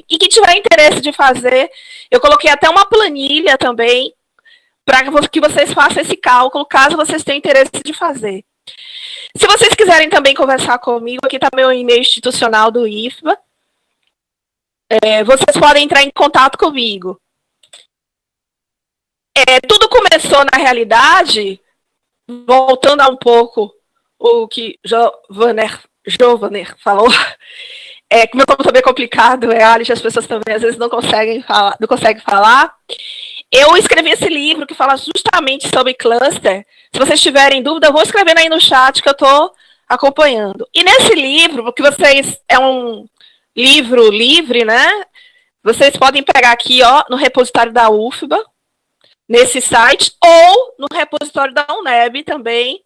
e que tiver interesse de fazer, eu coloquei até uma planilha também para que vocês façam esse cálculo, caso vocês tenham interesse de fazer. Se vocês quiserem também conversar comigo, aqui está meu e-mail institucional do IFBA. Vocês podem entrar em contato comigo. Tudo começou, na realidade, voltando a um pouco o que Giovanner falou, que meu nome também é complicado, as pessoas também às vezes não conseguem falar. Eu escrevi esse livro que fala justamente sobre cluster. Se vocês tiverem dúvida, vou escrevendo aí no chat que eu estou acompanhando. E nesse livro, que é um livro livre, né? Vocês podem pegar aqui, ó, no repositório da UFBA, nesse site, ou no repositório da UNEB também,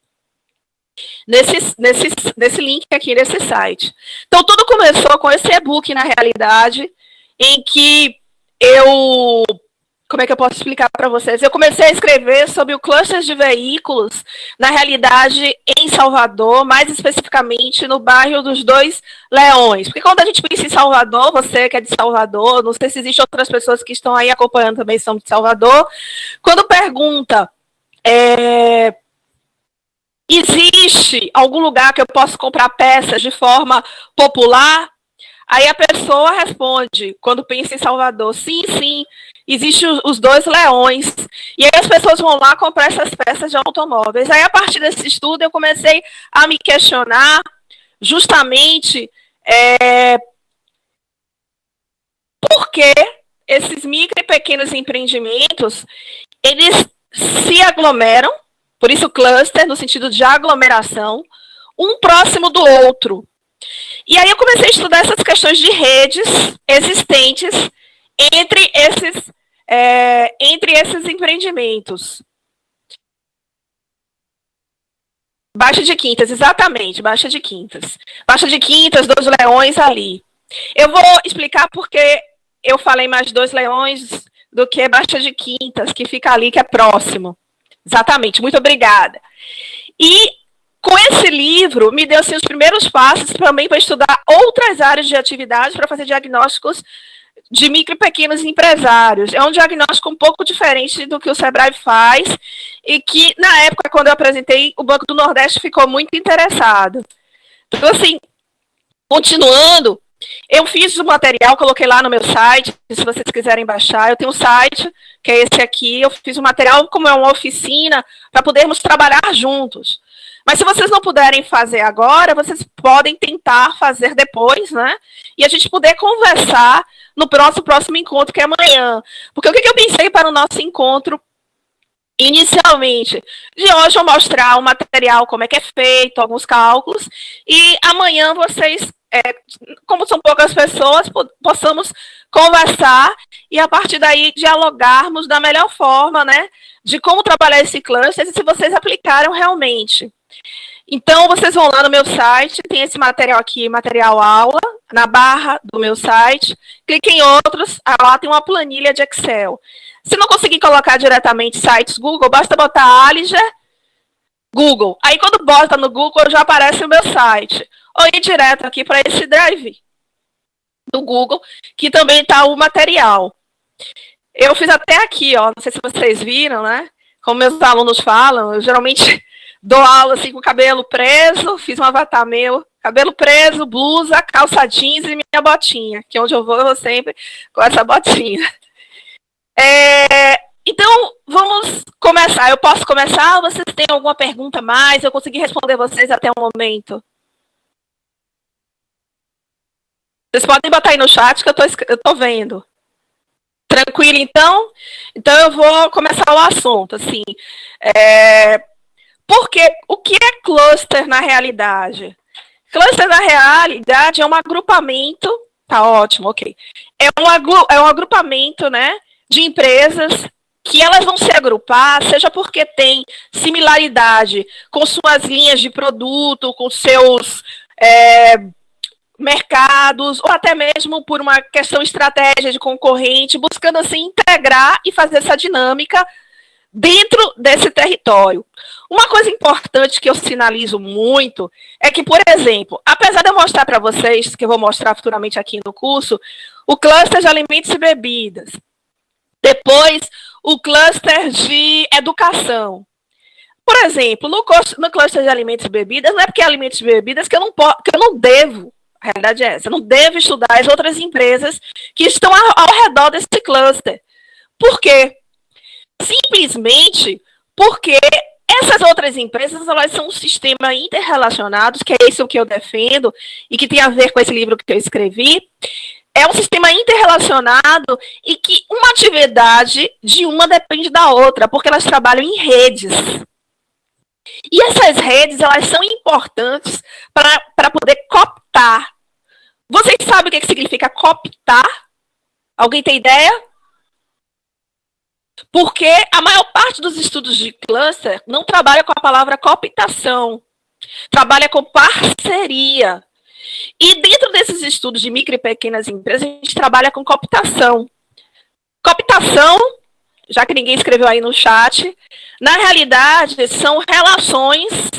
nesse link aqui, nesse site. Então, tudo começou com esse e-book, na realidade, em que como é que eu posso explicar para vocês? Eu comecei a escrever sobre o cluster de veículos, na realidade, em Salvador, mais especificamente no bairro dos Dois Leões. Porque quando a gente pensa em Salvador, você que é de Salvador, não sei se existem outras pessoas que estão aí acompanhando também, são de Salvador, quando pergunta, existe algum lugar que eu possa comprar peças de forma popular? Aí a pessoa responde, quando pensa em Salvador, sim, existem os Dois Leões. E aí as pessoas vão lá comprar essas peças de automóveis. Aí, a partir desse estudo, eu comecei a me questionar justamente por que esses micro e pequenos empreendimentos, eles se aglomeram, por isso cluster, no sentido de aglomeração, um próximo do outro. E aí eu comecei a estudar essas questões de redes existentes entre esses empreendimentos. Baixa de Quintas, exatamente, Baixa de Quintas. Baixa de Quintas, Dois Leões ali. Eu vou explicar porque eu falei mais Dois Leões do que Baixa de Quintas, que fica ali, que é próximo. Exatamente, muito obrigada. E com esse livro, me deu assim, os primeiros passos também para estudar outras áreas de atividade para fazer diagnósticos de micro e pequenos empresários. É um diagnóstico um pouco diferente do que o Sebrae faz e que, na época, quando eu apresentei, o Banco do Nordeste ficou muito interessado. Então, assim, continuando, eu fiz o material, coloquei lá no meu site, se vocês quiserem baixar. Eu tenho um site, que é esse aqui. Eu fiz o material como é uma oficina, para podermos trabalhar juntos. Mas se vocês não puderem fazer agora, vocês podem tentar fazer depois, né? E a gente poder conversar no próximo encontro, que é amanhã. Porque o que eu pensei para o nosso encontro inicialmente? De hoje eu mostrar o material, como é que é feito, alguns cálculos, e amanhã vocês, como são poucas pessoas, possamos conversar e a partir daí dialogarmos da melhor forma, né? De como trabalhar esse cluster e se vocês aplicaram realmente. Então, vocês vão lá no meu site, tem esse material aqui, material aula, na barra do meu site, cliquem em outros, lá tem uma planilha de Excel. Se não conseguir colocar diretamente sites Google, basta botar Aliger, Google. Aí, quando bota no Google, já aparece o meu site. Ou ir direto aqui para esse drive do Google, que também está o material. Eu fiz até aqui, ó, não sei se vocês viram, né? Como meus alunos falam, eu geralmente dou aula assim com o cabelo preso, fiz um avatar meu, cabelo preso, blusa, calça jeans e minha botinha, que onde eu vou sempre com essa botinha. Então, vamos começar. Eu posso começar? Vocês têm alguma pergunta mais? Eu consegui responder vocês até o momento? Vocês podem botar aí no chat que eu tô vendo. Tranquilo, então? Então, eu vou começar o assunto, assim. Porque o que é cluster na realidade? Cluster na realidade é um agrupamento, tá ótimo, ok. É um agrupamento, né, de empresas que elas vão se agrupar, seja porque tem similaridade com suas linhas de produto, com seus mercados, ou até mesmo por uma questão estratégia de concorrente, buscando assim integrar e fazer essa dinâmica dentro desse território. Uma coisa importante que eu sinalizo muito é que, por exemplo, apesar de eu mostrar para vocês, que eu vou mostrar futuramente aqui no curso, o cluster de alimentos e bebidas. Depois, o cluster de educação. Por exemplo, no cluster de alimentos e bebidas, não é porque é alimentos e bebidas que eu não devo, a realidade é essa, eu não devo estudar as outras empresas que estão ao redor desse cluster. Por quê? Simplesmente porque essas outras empresas, elas são um sistema interrelacionados, que é isso que eu defendo, e que tem a ver com esse livro que eu escrevi. É um sistema interrelacionado e que uma atividade de uma depende da outra, porque elas trabalham em redes. E essas redes, elas são importantes para poder cooptar. Vocês sabem o que significa cooptar? Alguém tem ideia? Porque a maior parte dos estudos de cluster não trabalha com a palavra cooptação, trabalha com parceria. E dentro desses estudos de micro e pequenas empresas, a gente trabalha com cooptação. Cooptação, já que ninguém escreveu aí no chat, na realidade são relações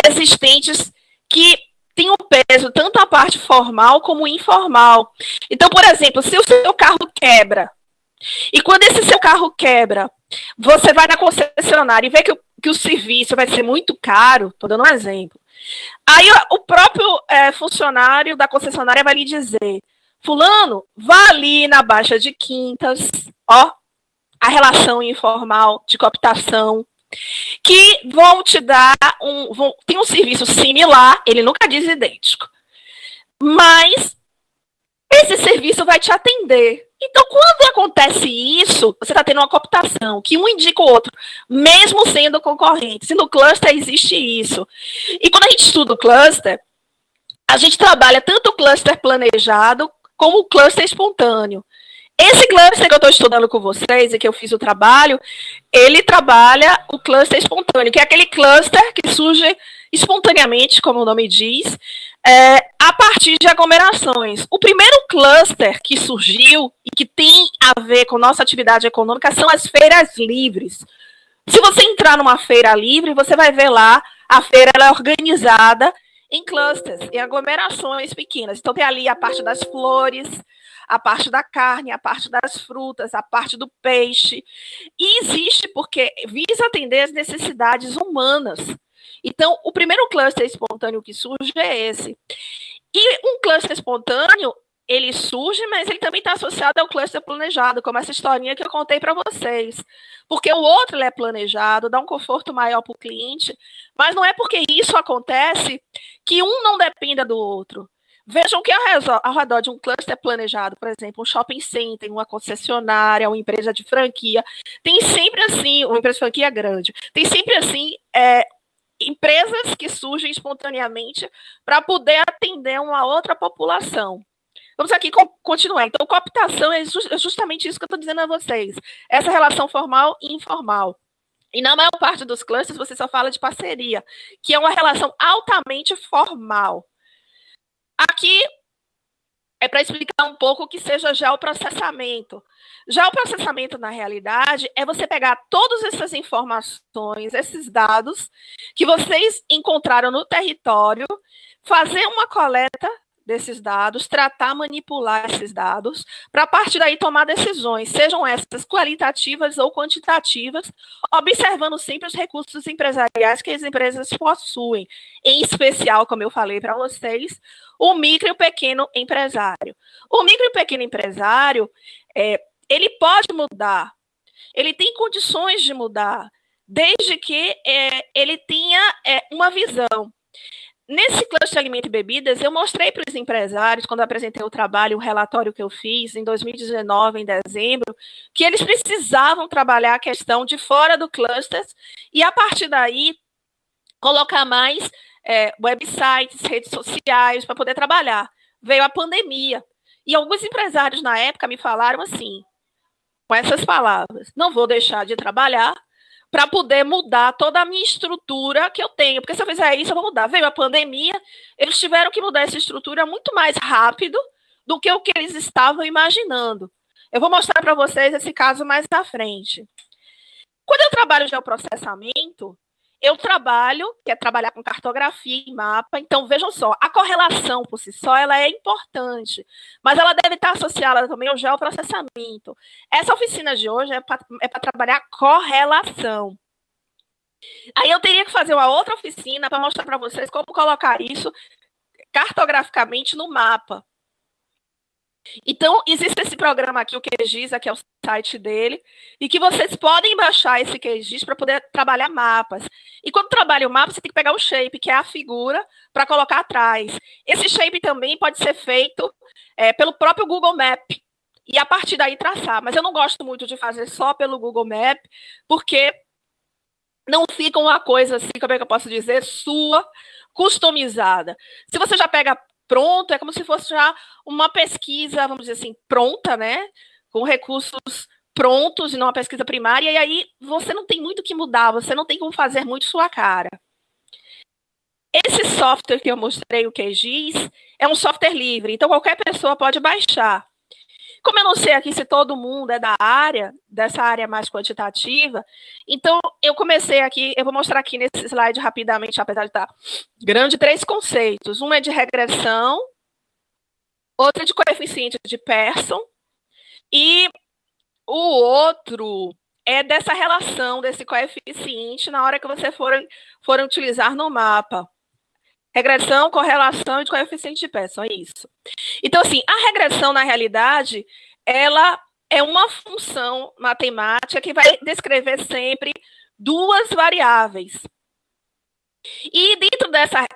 existentes que têm um peso tanto a parte formal como informal. Então, por exemplo, se o seu carro quebra, e quando esse seu carro quebra, você vai na concessionária e vê que o serviço vai ser muito caro, estou dando um exemplo. Aí o próprio funcionário da concessionária vai lhe dizer: fulano, vá ali na Baixa de Quintas, ó, a relação informal de cooptação, que vão te dar tem um serviço similar, ele nunca diz idêntico, mas esse serviço vai te atender. Então, quando acontece isso, você está tendo uma cooptação, que um indica o outro, mesmo sendo concorrente. Se no cluster existe isso. E quando a gente estuda o cluster, a gente trabalha tanto o cluster planejado como o cluster espontâneo. Esse cluster que eu estou estudando com vocês e que eu fiz o trabalho, ele trabalha o cluster espontâneo, que é aquele cluster que surge espontaneamente, como o nome diz, a partir de aglomerações. O primeiro cluster que surgiu e que tem a ver com nossa atividade econômica são as feiras livres. Se você entrar numa feira livre, você vai ver lá, a feira ela é organizada em clusters, em aglomerações pequenas. Então tem ali a parte das flores, a parte da carne, a parte das frutas, a parte do peixe. E existe porque visa atender as necessidades humanas. Então, o primeiro cluster espontâneo que surge é esse. E um cluster espontâneo, ele surge, mas ele também está associado ao cluster planejado, como essa historinha que eu contei para vocês. Porque o outro é planejado, dá um conforto maior para o cliente, mas não é porque isso acontece que um não dependa do outro. Vejam que ao redor de um cluster planejado, por exemplo, um shopping center, uma concessionária, uma empresa de franquia, tem sempre assim, uma empresa de franquia grande, tem sempre assim, empresas que surgem espontaneamente para poder atender uma outra população. Vamos aqui continuar. Então, cooptação é justamente isso que eu estou dizendo a vocês. Essa relação formal e informal. E na maior parte dos clusters, você só fala de parceria, que é uma relação altamente formal. Aqui é para explicar um pouco o que seja geoprocessamento. Geoprocessamento, na realidade, é você pegar todas essas informações, esses dados que vocês encontraram no território, fazer uma coleta desses dados, tratar, manipular esses dados, para a partir daí tomar decisões, sejam essas qualitativas ou quantitativas, observando sempre os recursos empresariais que as empresas possuem, em especial, como eu falei para vocês, o micro e o pequeno empresário. O micro e o pequeno empresário, ele pode mudar, ele tem condições de mudar, desde que ele tenha uma visão. Nesse cluster de alimento e bebidas, eu mostrei para os empresários, quando eu apresentei o trabalho, o relatório que eu fiz em 2019, em dezembro, que eles precisavam trabalhar a questão de fora do cluster e, a partir daí, colocar mais websites, redes sociais, para poder trabalhar. Veio a pandemia. E alguns empresários, na época, me falaram assim, com essas palavras: não vou deixar de trabalhar para poder mudar toda a minha estrutura que eu tenho. Porque se eu fizer isso, eu vou mudar. Veio a pandemia, eles tiveram que mudar essa estrutura muito mais rápido do que o que eles estavam imaginando. Eu vou mostrar para vocês esse caso mais à frente. Quando eu trabalho geoprocessamento, eu trabalho, que é trabalhar com cartografia e mapa. Então, vejam só, a correlação por si só, ela é importante, mas ela deve estar associada também ao geoprocessamento. Essa oficina de hoje é para trabalhar correlação. Aí eu teria que fazer uma outra oficina para mostrar para vocês como colocar isso cartograficamente no mapa. Então, existe esse programa aqui, o QGIS, aqui é o site dele, e que vocês podem baixar esse QGIS para poder trabalhar mapas. E quando trabalha o mapa, você tem que pegar o shape, que é a figura, para colocar atrás. Esse shape também pode ser feito pelo próprio Google Map, e a partir daí traçar. Mas eu não gosto muito de fazer só pelo Google Map, porque não fica uma coisa assim, como é que eu posso dizer, sua, customizada. Se você já pega pronto, é como se fosse já uma pesquisa, vamos dizer assim, pronta, né? Com recursos prontos e não uma pesquisa primária, e aí você não tem muito o que mudar, você não tem como fazer muito sua cara. Esse software que eu mostrei, o QGIS, é um software livre, então qualquer pessoa pode baixar. Como eu não sei aqui se todo mundo é da área, dessa área mais quantitativa, então eu comecei aqui, eu vou mostrar aqui nesse slide rapidamente, apesar de estar grande, 3 conceitos. Um é de regressão, outro é de coeficiente de Pearson, e o outro é dessa relação, desse coeficiente, na hora que você for utilizar no mapa. Regressão, correlação e de coeficiente de Pearson, é isso. Então, assim, a regressão, na realidade, ela é uma função matemática que vai descrever sempre 2 variáveis. E dentro dessa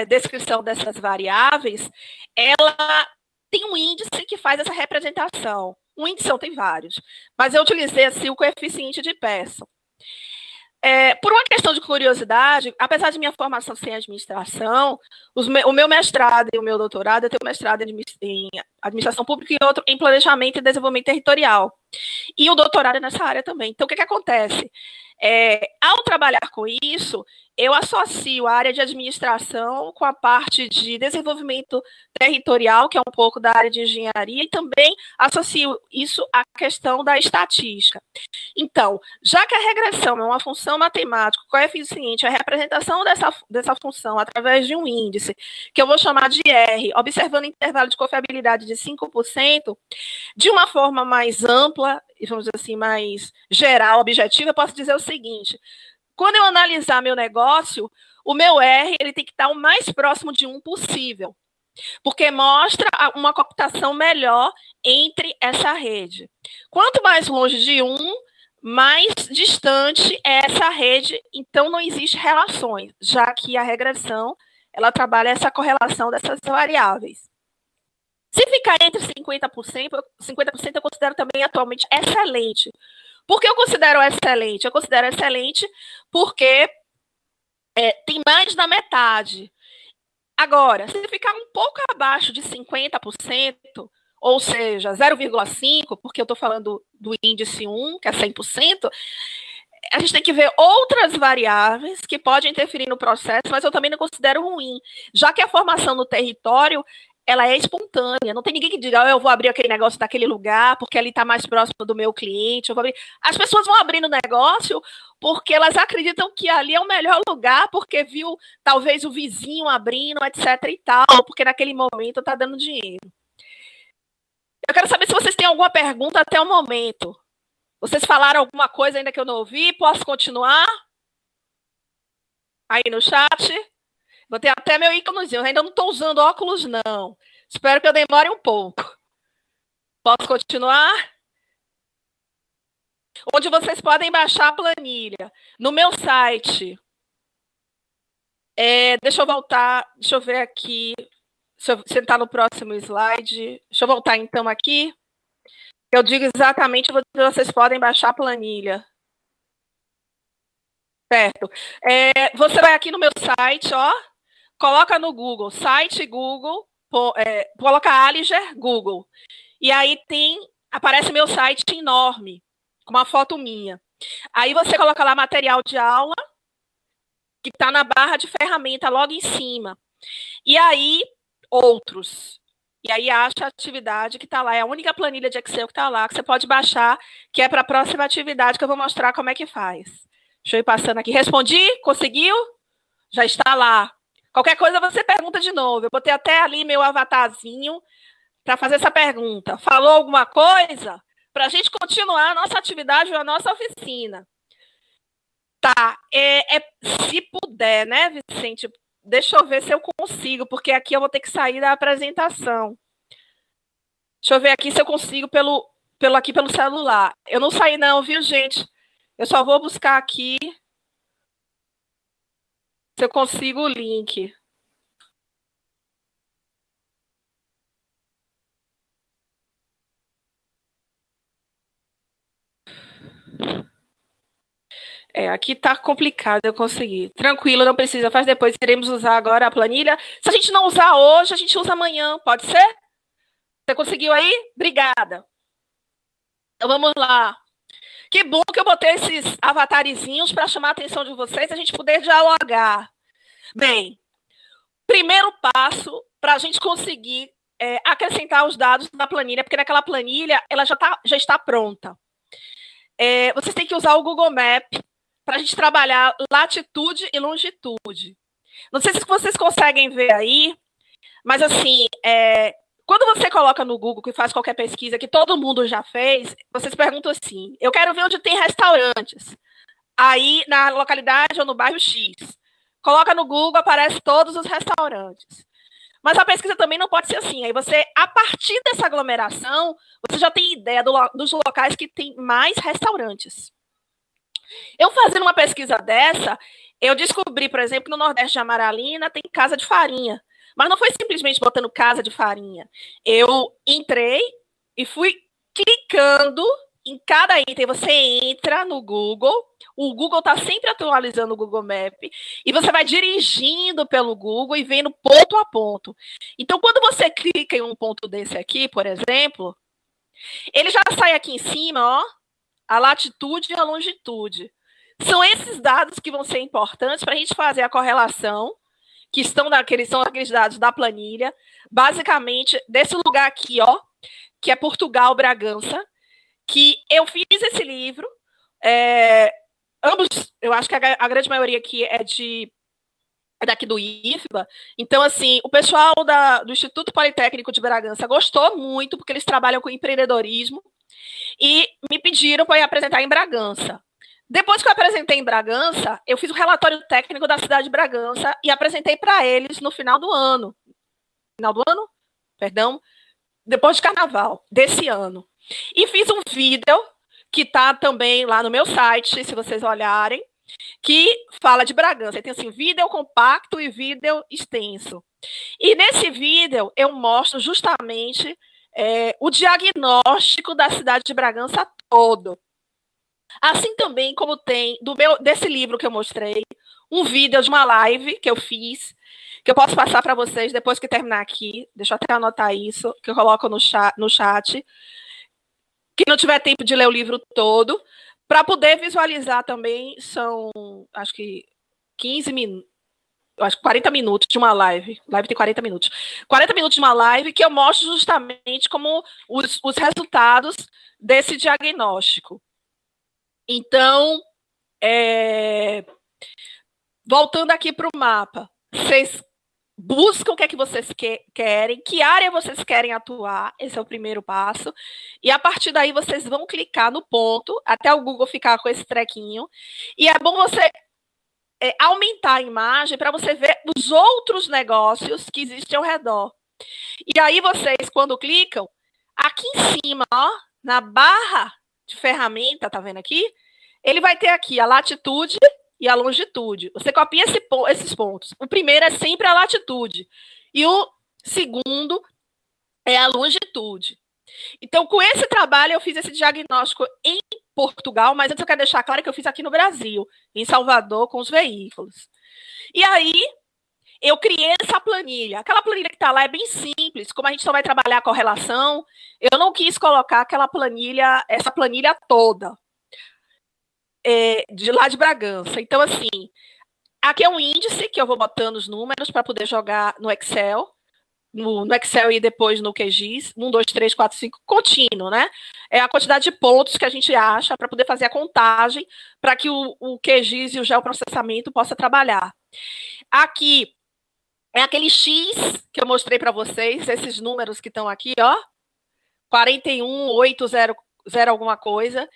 descrição dessas variáveis, ela tem um índice que faz essa representação. O índice tem vários, mas eu utilizei assim, o coeficiente de Pearson. Por uma questão de curiosidade, apesar de minha formação ser em administração, o meu mestrado e o meu doutorado, eu tenho mestrado em administração pública e outro em planejamento e desenvolvimento territorial. E o doutorado é nessa área também. Então, o que acontece? Ao trabalhar com isso, eu associo a área de administração com a parte de desenvolvimento territorial, que é um pouco da área de engenharia, e também associo isso à questão da estatística. Então, já que a regressão é uma função matemática, o coeficiente é a representação dessa função através de um índice, que eu vou chamar de R, observando intervalo de confiabilidade de 5%, de uma forma mais ampla, vamos dizer assim, mais geral, objetiva, eu posso dizer o seguinte: quando eu analisar meu negócio, o meu R ele tem que estar o mais próximo de 1 possível, porque mostra uma computação melhor entre essa rede. Quanto mais longe de 1, mais distante é essa rede, então não existe relações, já que a regressão ela trabalha essa correlação dessas variáveis. Se ficar entre 50% eu considero também atualmente excelente. Por que eu considero excelente? Eu considero excelente porque tem mais da metade. Agora, se ficar um pouco abaixo de 50%, ou seja, 0,5%, porque eu estou falando do índice 1, que é 100%, a gente tem que ver outras variáveis que podem interferir no processo, mas eu também não considero ruim, já que a formação no território ela é espontânea. Não tem ninguém que diga, eu vou abrir aquele negócio naquele lugar, porque ali está mais próximo do meu cliente. Eu vou abrir. As pessoas vão abrindo o negócio porque elas acreditam que ali é o melhor lugar, porque viu talvez o vizinho abrindo, etc. e tal, porque naquele momento está dando dinheiro. Eu quero saber se vocês têm alguma pergunta até o momento. Vocês falaram alguma coisa ainda que eu não ouvi? Posso continuar? Aí no chat? Botei até meu íconezinho. Eu ainda não estou usando óculos, não. Espero que eu demore um pouco. Posso continuar? Onde vocês podem baixar a planilha. No meu site. Deixa eu voltar. Deixa eu ver aqui. Se eu sentar no próximo slide. Deixa eu voltar, então, aqui. Eu digo exatamente onde vocês podem baixar a planilha. Certo. Você vai aqui no meu site, ó. Coloca no Google, site Google, coloca Aliger, Google. E aí aparece meu site enorme, com uma foto minha. Aí você coloca lá material de aula, que está na barra de ferramenta logo em cima. E aí, outros. E aí acha a atividade que está lá. É a única planilha de Excel que está lá, que você pode baixar, que é para a próxima atividade que eu vou mostrar como é que faz. Deixa eu ir passando aqui. Respondi? Conseguiu? Já está lá. Qualquer coisa você pergunta de novo. Eu botei até ali meu avatarzinho para fazer essa pergunta. Falou alguma coisa? Para a gente continuar a nossa atividade ou a nossa oficina. Tá. Se puder, né, Vicente? Deixa eu ver se eu consigo, porque aqui eu vou ter que sair da apresentação. Deixa eu ver aqui se eu consigo aqui pelo celular. Eu não saí não, viu, gente? Eu só vou buscar aqui se eu consigo o link. Aqui tá complicado eu conseguir. Tranquilo, não precisa, faz depois. Iremos usar agora a planilha. Se a gente não usar hoje, a gente usa amanhã, pode ser? Você conseguiu aí? Obrigada. Então vamos lá. Que bom que eu botei esses avatarizinhos para chamar a atenção de vocês e a gente poder dialogar. Bem, primeiro passo para a gente conseguir acrescentar os dados na planilha, porque naquela planilha ela já está pronta. Vocês têm que usar o Google Maps para a gente trabalhar latitude e longitude. Não sei se vocês conseguem ver aí, mas assim, quando você coloca no Google, que faz qualquer pesquisa, que todo mundo já fez, vocês perguntam assim, eu quero ver onde tem restaurantes. Aí, na localidade ou no bairro X. Coloca no Google, aparece todos os restaurantes. Mas a pesquisa também não pode ser assim. Aí você, a partir dessa aglomeração, você já tem ideia dos locais que tem mais restaurantes. Eu fazendo uma pesquisa dessa, eu descobri, por exemplo, que no Nordeste de Amaralina tem casa de farinha. Mas não foi simplesmente botando casa de farinha. Eu entrei e fui clicando em cada item. Você entra no Google, o Google está sempre atualizando o Google Maps, e você vai dirigindo pelo Google e vendo ponto a ponto. Então, quando você clica em um ponto desse aqui, por exemplo, ele já sai aqui em cima, ó, a latitude e a longitude. São esses dados que vão ser importantes para a gente fazer a correlação, que são aqueles dados da planilha, basicamente desse lugar aqui, ó, que é Portugal, Bragança, que eu fiz esse livro, ambos, eu acho que a grande maioria aqui é daqui do IFBA. Então, assim, o pessoal do Instituto Politécnico de Bragança gostou muito, porque eles trabalham com empreendedorismo, e me pediram para ir apresentar em Bragança. Depois que eu apresentei em Bragança, eu fiz o relatório técnico da cidade de Bragança e apresentei para eles no final do ano. Final do ano? Perdão. Depois de carnaval, desse ano. E fiz um vídeo, que está também lá no meu site, se vocês olharem, que fala de Bragança. Tem assim, vídeo compacto e vídeo extenso. E nesse vídeo eu mostro justamente o diagnóstico da cidade de Bragança todo. Assim também como tem desse livro que eu mostrei, um vídeo de uma live que eu fiz, que eu posso passar para vocês depois que terminar aqui. Deixa eu até anotar isso, que eu coloco no chat. Quem não tiver tempo de ler o livro todo, para poder visualizar também, são, acho que 15 minutos, acho que 40 minutos de uma live. Live tem 40 minutos. 40 minutos de uma live que eu mostro justamente como os resultados desse diagnóstico. Então, voltando aqui para o mapa, vocês buscam o que é que vocês querem, que área vocês querem atuar, esse é o primeiro passo, e a partir daí vocês vão clicar no ponto, até o Google ficar com esse trequinho, e é bom você aumentar a imagem para você ver os outros negócios que existem ao redor. E aí vocês, quando clicam, aqui em cima, ó, na barra de ferramenta, tá vendo aqui? Ele vai ter aqui a latitude e a longitude. Você copia esses pontos. O primeiro é sempre a latitude. E o segundo é a longitude. Então, com esse trabalho, eu fiz esse diagnóstico em Portugal, mas antes eu quero deixar claro que eu fiz aqui no Brasil, em Salvador, com os veículos. E aí, eu criei essa planilha. Aquela planilha que está lá é bem simples, como a gente só vai trabalhar a correlação, eu não quis colocar aquela planilha, essa planilha toda, de lá de Bragança. Então, assim, aqui é um índice que eu vou botando os números para poder jogar no Excel. no Excel e depois no QGIS, 1, 2, 3, 4, 5, contínuo, né? É a quantidade de pontos que a gente acha para poder fazer a contagem para que o QGIS e o geoprocessamento possa trabalhar. Aqui é aquele X que eu mostrei para vocês, esses números que estão aqui, ó, 41,800 alguma coisa.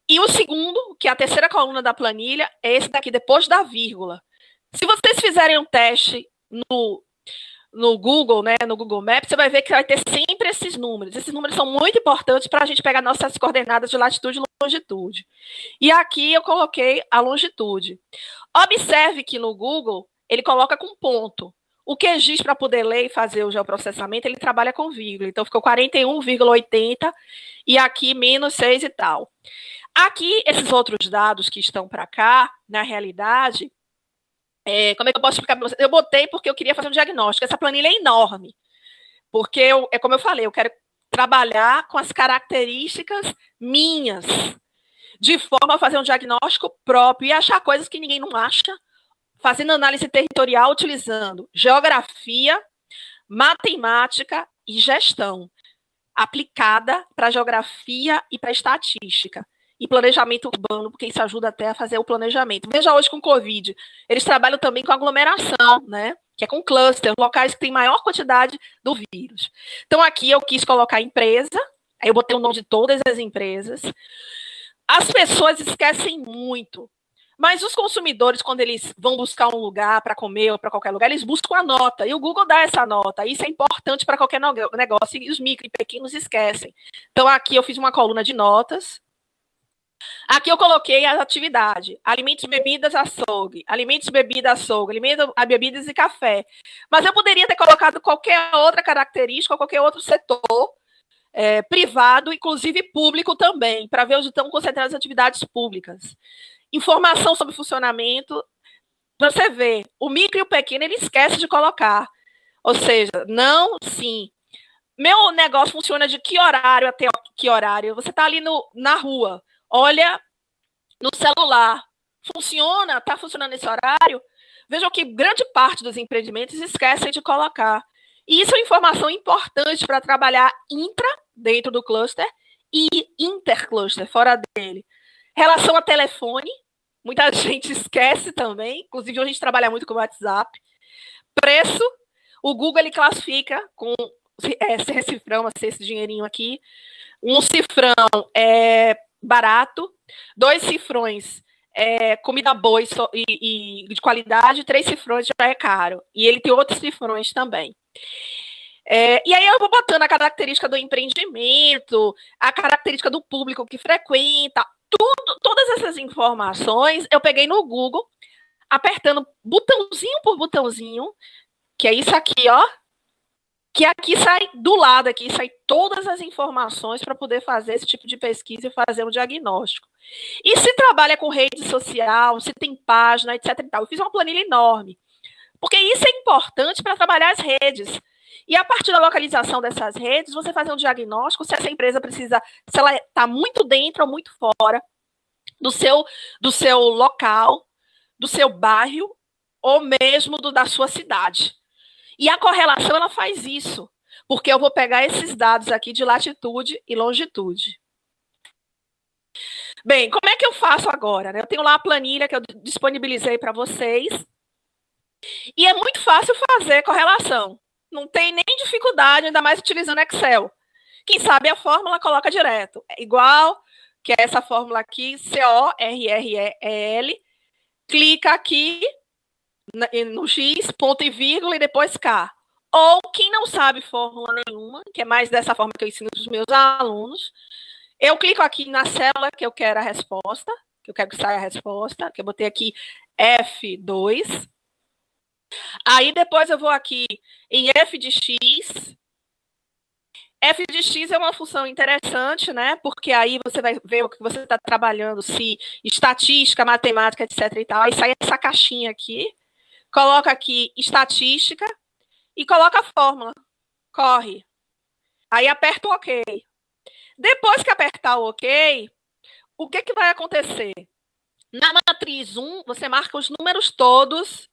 E o segundo, que é a terceira coluna da planilha, é esse daqui, depois da vírgula. Se vocês fizerem um teste no Google, né, no Google Maps, você vai ver que vai ter sempre esses números. Esses números são muito importantes para a gente pegar nossas coordenadas de latitude e longitude. E aqui eu coloquei a longitude. Observe que no Google, ele coloca com ponto. O QGIS, para poder ler e fazer o geoprocessamento, ele trabalha com vírgula. Então, ficou 41,80 e aqui menos 6 e tal. Aqui, esses outros dados que estão para cá, na realidade, como é que eu posso explicar para vocês? Eu botei porque eu queria fazer um diagnóstico. Essa planilha é enorme, porque é como eu falei, eu quero trabalhar com as características minhas, de forma a fazer um diagnóstico próprio e achar coisas que ninguém não acha, fazendo análise territorial utilizando geografia, matemática e gestão, aplicada para geografia e para estatística. E planejamento urbano, porque isso ajuda até a fazer o planejamento. Veja hoje com o Covid, eles trabalham também com aglomeração, né? Que é com cluster, locais que têm maior quantidade do vírus. Então, aqui eu quis colocar empresa, aí eu botei o nome de todas as empresas. As pessoas esquecem muito, mas os consumidores, quando eles vão buscar um lugar para comer ou para qualquer lugar, eles buscam a nota, e o Google dá essa nota. Isso é importante para qualquer negócio, e os micro e pequenos esquecem. Então, aqui eu fiz uma coluna de notas. Aqui eu coloquei a atividade: alimentos, bebidas, açougue, alimentos, bebida, açougue, bebidas e café. Mas eu poderia ter colocado qualquer outra característica, ou qualquer outro setor privado, inclusive público também, para ver onde estão concentradas as atividades públicas. Informação sobre funcionamento, para você ver, o micro e o pequeno ele esquece de colocar. Ou seja, não, sim. Meu negócio funciona de que horário até que horário? Você está ali na rua, olha no celular, funciona? Está funcionando nesse horário? Vejam que grande parte dos empreendimentos esquecem de colocar. E isso é informação importante para trabalhar dentro do cluster e intercluster, fora dele. Relação a telefone, muita gente esquece também, inclusive a gente trabalha muito com o WhatsApp. Preço, o Google ele classifica com esse cifrão, esse dinheirinho aqui. Um cifrão é barato, 2 cifrões é comida boa e de qualidade, 3 cifrões já é caro. E ele tem outros cifrões também. E aí eu vou botando a característica do empreendimento, a característica do público que frequenta, todas essas informações eu peguei no Google, apertando botãozinho por botãozinho, que é isso aqui, ó, que aqui sai do lado, aqui sai todas as informações para poder fazer esse tipo de pesquisa e fazer um diagnóstico. E se trabalha com rede social, se tem página, etc. e tal. Eu fiz uma planilha enorme, porque isso é importante para trabalhar as redes. E a partir da localização dessas redes, você fazer um diagnóstico se essa empresa precisa, se ela está muito dentro ou muito fora do seu local, do seu bairro, ou mesmo da sua cidade. E a correlação, ela faz isso, porque eu vou pegar esses dados aqui de latitude e longitude. Bem, como é que eu faço agora? Eu tenho lá a planilha que eu disponibilizei para vocês, e é muito fácil fazer correlação. Não tem nem dificuldade, ainda mais utilizando Excel. Quem sabe a fórmula, coloca direto. É igual, que é essa fórmula aqui, CORREL, clica aqui no X, ponto e vírgula, e depois K. Ou quem não sabe fórmula nenhuma, que é mais dessa forma que eu ensino para os meus alunos, eu clico aqui na célula que eu quero a resposta, que eu quero que saia a resposta, que eu botei aqui F2. Aí depois eu vou aqui em f de x. F de x é uma função interessante, né? Porque aí você vai ver o que você está trabalhando, se estatística, matemática, etc. e tal. Aí sai essa caixinha aqui, coloca aqui estatística e coloca a fórmula. Corre. Aí aperta o OK. Depois que apertar o OK, o que vai acontecer? Na matriz 1, você marca os números todos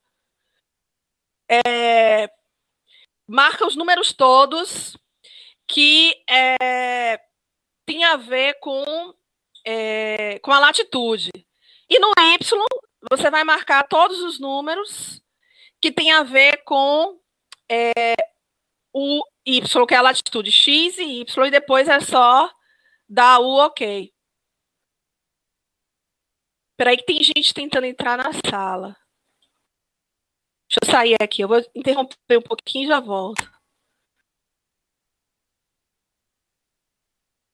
marca os números todos que tem a ver com a latitude. E no Y, você vai marcar todos os números que tem a ver com o Y, que é a latitude X e Y, e depois é só dar o OK. Espera aí que tem gente tentando entrar na sala. Deixa eu sair aqui, eu vou interromper um pouquinho e já volto.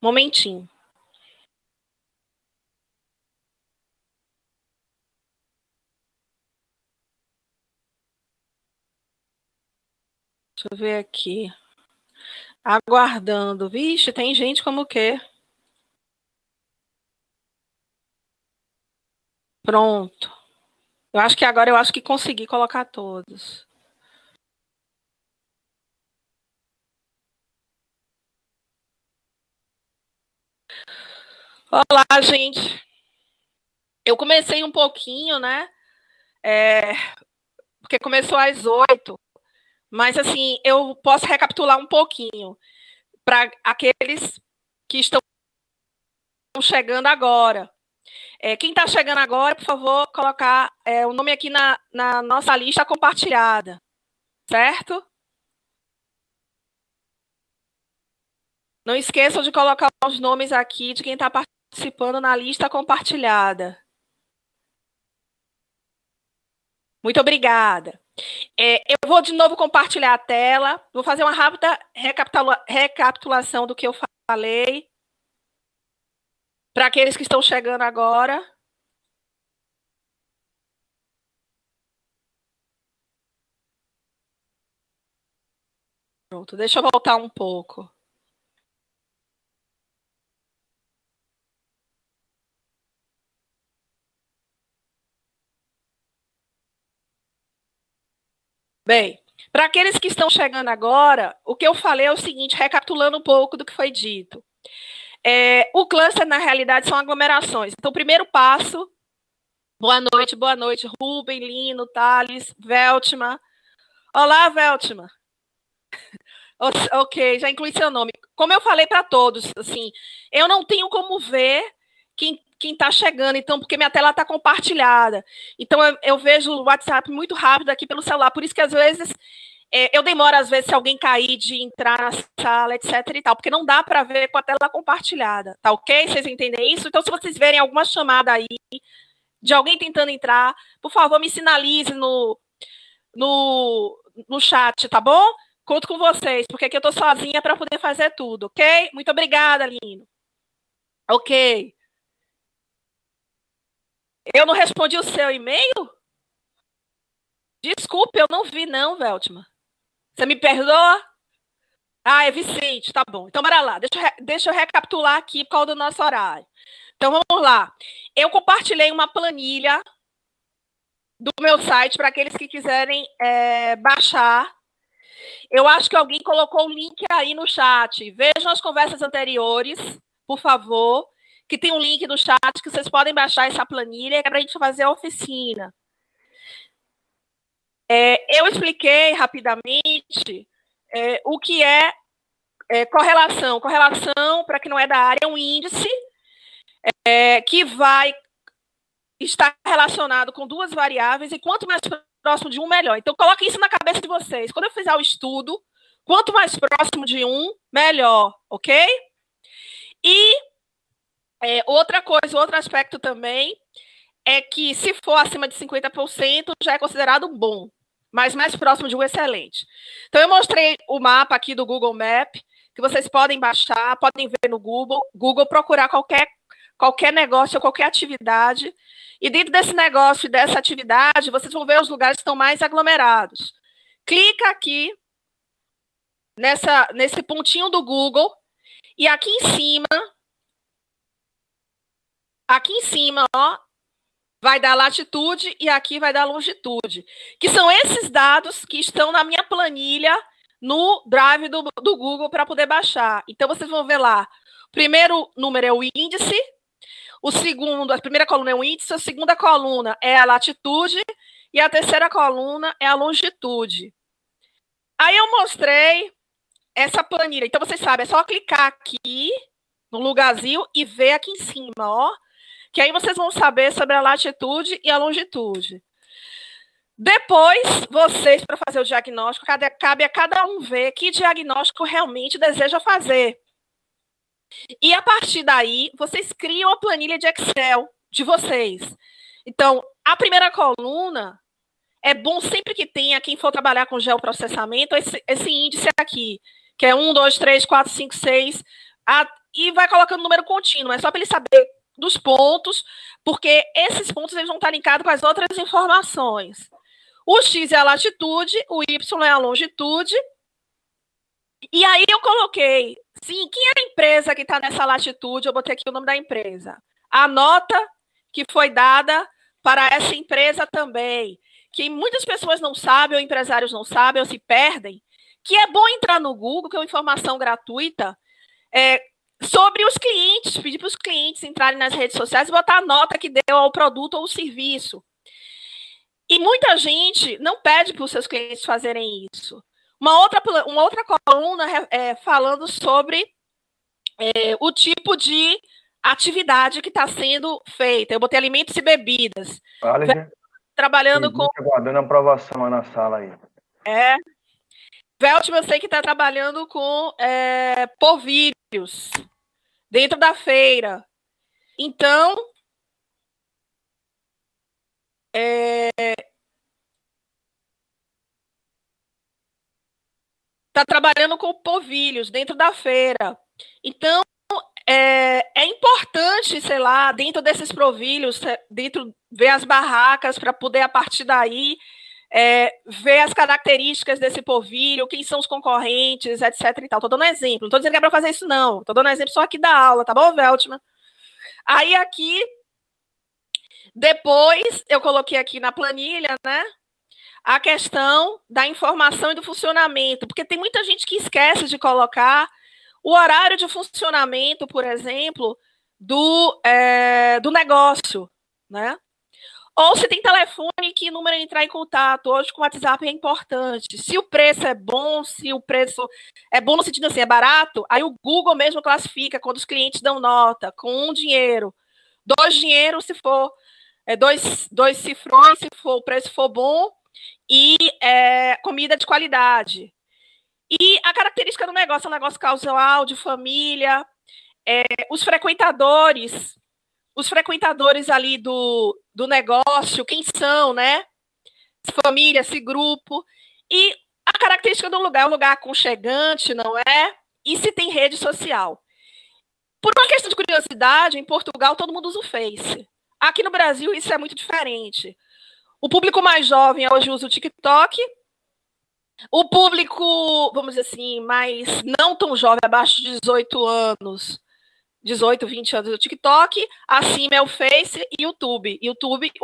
Momentinho. Deixa eu ver aqui. Aguardando. Vixe, tem gente como o quê? Pronto. Eu acho que consegui colocar todos. Olá, gente. Eu comecei um pouquinho, né? Porque começou às 8. Mas, assim, eu posso recapitular um pouquinho para aqueles que estão chegando agora. Quem está chegando agora, por favor, colocar o nome aqui na nossa lista compartilhada. Certo? Não esqueçam de colocar os nomes aqui de quem está participando na lista compartilhada. Muito obrigada. Eu vou de novo compartilhar a tela. Vou fazer uma rápida recapitulação do que eu falei. Para aqueles que estão chegando agora. Pronto, deixa eu voltar um pouco. Bem, para aqueles que estão chegando agora, o que eu falei é o seguinte, recapitulando um pouco do que foi dito. O cluster, na realidade, são aglomerações. Então, o primeiro passo... Boa noite, Rubem, Lino, Thales, Veltma. Olá, Veltma. Ok, já inclui seu nome. Como eu falei para todos, assim, eu não tenho como ver quem está chegando, então, porque minha tela está compartilhada. Então, eu vejo o WhatsApp muito rápido aqui pelo celular, por isso que, às vezes, eu demoro, às vezes, se alguém cair de entrar na sala, etc e tal, porque não dá para ver com a tela compartilhada, tá ok? Vocês entendem isso? Então, se vocês verem alguma chamada aí de alguém tentando entrar, por favor, me sinalize no chat, tá bom? Conto com vocês, porque aqui eu tô sozinha para poder fazer tudo, ok? Muito obrigada, Lino. Ok. Eu não respondi o seu e-mail? Desculpe, eu não vi não, Veltma. Você me perdoa? Ah, é Vicente, tá bom. Então, bora lá. Deixa eu recapitular aqui por causa do nosso horário. Então, vamos lá. Eu compartilhei uma planilha do meu site para aqueles que quiserem baixar. Eu acho que alguém colocou o link aí no chat. Vejam as conversas anteriores, por favor, que tem um link no chat que vocês podem baixar essa planilha para a gente fazer a oficina. Eu expliquei rapidamente o que é correlação. Correlação, para quem não é da área, é um índice que vai estar relacionado com duas variáveis e quanto mais próximo de um, melhor. Então, coloque isso na cabeça de vocês. Quando eu fizer o estudo, quanto mais próximo de um, melhor, ok? E outra coisa, outro aspecto também, é que se for acima de 50%, já é considerado bom, mas mais próximo de um, excelente. Então, eu mostrei o mapa aqui do Google Map, que vocês podem baixar, podem ver no Google procurar qualquer negócio, qualquer atividade, e dentro desse negócio e dessa atividade, vocês vão ver os lugares que estão mais aglomerados. Clica aqui, nesse pontinho do Google, e aqui em cima, ó, vai dar latitude e aqui vai dar longitude, que são esses dados que estão na minha planilha no Drive do Google para poder baixar. Então, vocês vão ver lá, o primeiro número é o índice, a primeira coluna é o índice, a segunda coluna é a latitude e a terceira coluna é a longitude. Aí eu mostrei essa planilha. Então, vocês sabem, é só clicar aqui no lugarzinho e ver aqui em cima, ó. Que aí vocês vão saber sobre a latitude e a longitude. Depois, vocês, para fazer o diagnóstico, cabe a cada um ver que diagnóstico realmente deseja fazer. E a partir daí, vocês criam a planilha de Excel de vocês. Então, a primeira coluna, é bom sempre que tenha, quem for trabalhar com geoprocessamento, esse índice aqui, que é 1, 2, 3, 4, 5, 6, e vai colocando número contínuo. É só para ele saber dos pontos, porque esses pontos eles vão estar linkados com as outras informações. O X é a latitude, o Y é a longitude. E aí eu coloquei, sim, quem é a empresa que está nessa latitude? Eu botei aqui o nome da empresa. A nota que foi dada para essa empresa também, que muitas pessoas não sabem, ou empresários não sabem, ou se perdem, que é bom entrar no Google, que é uma informação gratuita, sobre os clientes, pedir para os clientes entrarem nas redes sociais e botar a nota que deu ao produto ou serviço. E muita gente não pede para os seus clientes fazerem isso. Uma outra coluna falando sobre o tipo de atividade que está sendo feita. Eu botei alimentos e bebidas. Vale, trabalhando com... aguardando a aprovação na sala aí. Veltman, eu sei que está trabalhando com polvilhos dentro da feira. Então, está trabalhando com polvilhos dentro da feira. Então, é importante, sei lá, dentro desses provilhos, ver as barracas para poder, a partir daí, ver as características desse polvilho, quem são os concorrentes, etc. e tal. Estou dando exemplo, não estou dizendo que é para fazer isso, não. Estou dando exemplo só aqui da aula, tá bom, Veltman? Aí aqui, depois, eu coloquei aqui na planilha, né? A questão da informação e do funcionamento, porque tem muita gente que esquece de colocar o horário de funcionamento, por exemplo, do negócio, né? Ou se tem telefone, que número entrar em contato. Hoje com o WhatsApp é importante. Se o preço é bom, se o preço é bom no sentido assim, é barato, aí o Google mesmo classifica quando os clientes dão nota, com 1 dinheiro, 2 dinheiros se for, dois cifrões se for, o preço for bom, e comida de qualidade. E a característica do negócio é um negócio casual, de família, os frequentadores ali do negócio, quem são, né? Família, esse grupo. E a característica do lugar é um lugar aconchegante, não é? E se tem rede social. Por uma questão de curiosidade, em Portugal todo mundo usa o Face. Aqui no Brasil isso é muito diferente. O público mais jovem hoje usa o TikTok. O público, vamos dizer assim, mais não tão jovem, abaixo de 18 anos, 18, 20 anos, o TikTok, acima é o Face e YouTube.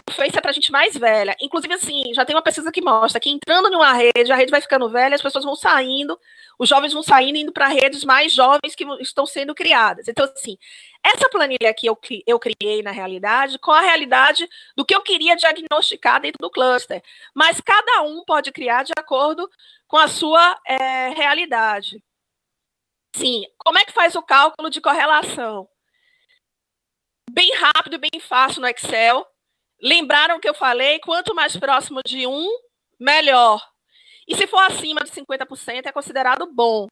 O Face é pra gente mais velha. Inclusive, assim, já tem uma pesquisa que mostra que entrando numa rede, a rede vai ficando velha, as pessoas vão saindo, os jovens vão saindo, indo para redes mais jovens que estão sendo criadas. Então, assim, essa planilha aqui eu criei, na realidade, com a realidade do que eu queria diagnosticar dentro do cluster. Mas cada um pode criar de acordo com a sua realidade. Sim, como é que faz o cálculo de correlação? Bem rápido, bem fácil no Excel. Lembraram que eu falei? Quanto mais próximo de 1, melhor. E se for acima de 50%, é considerado bom.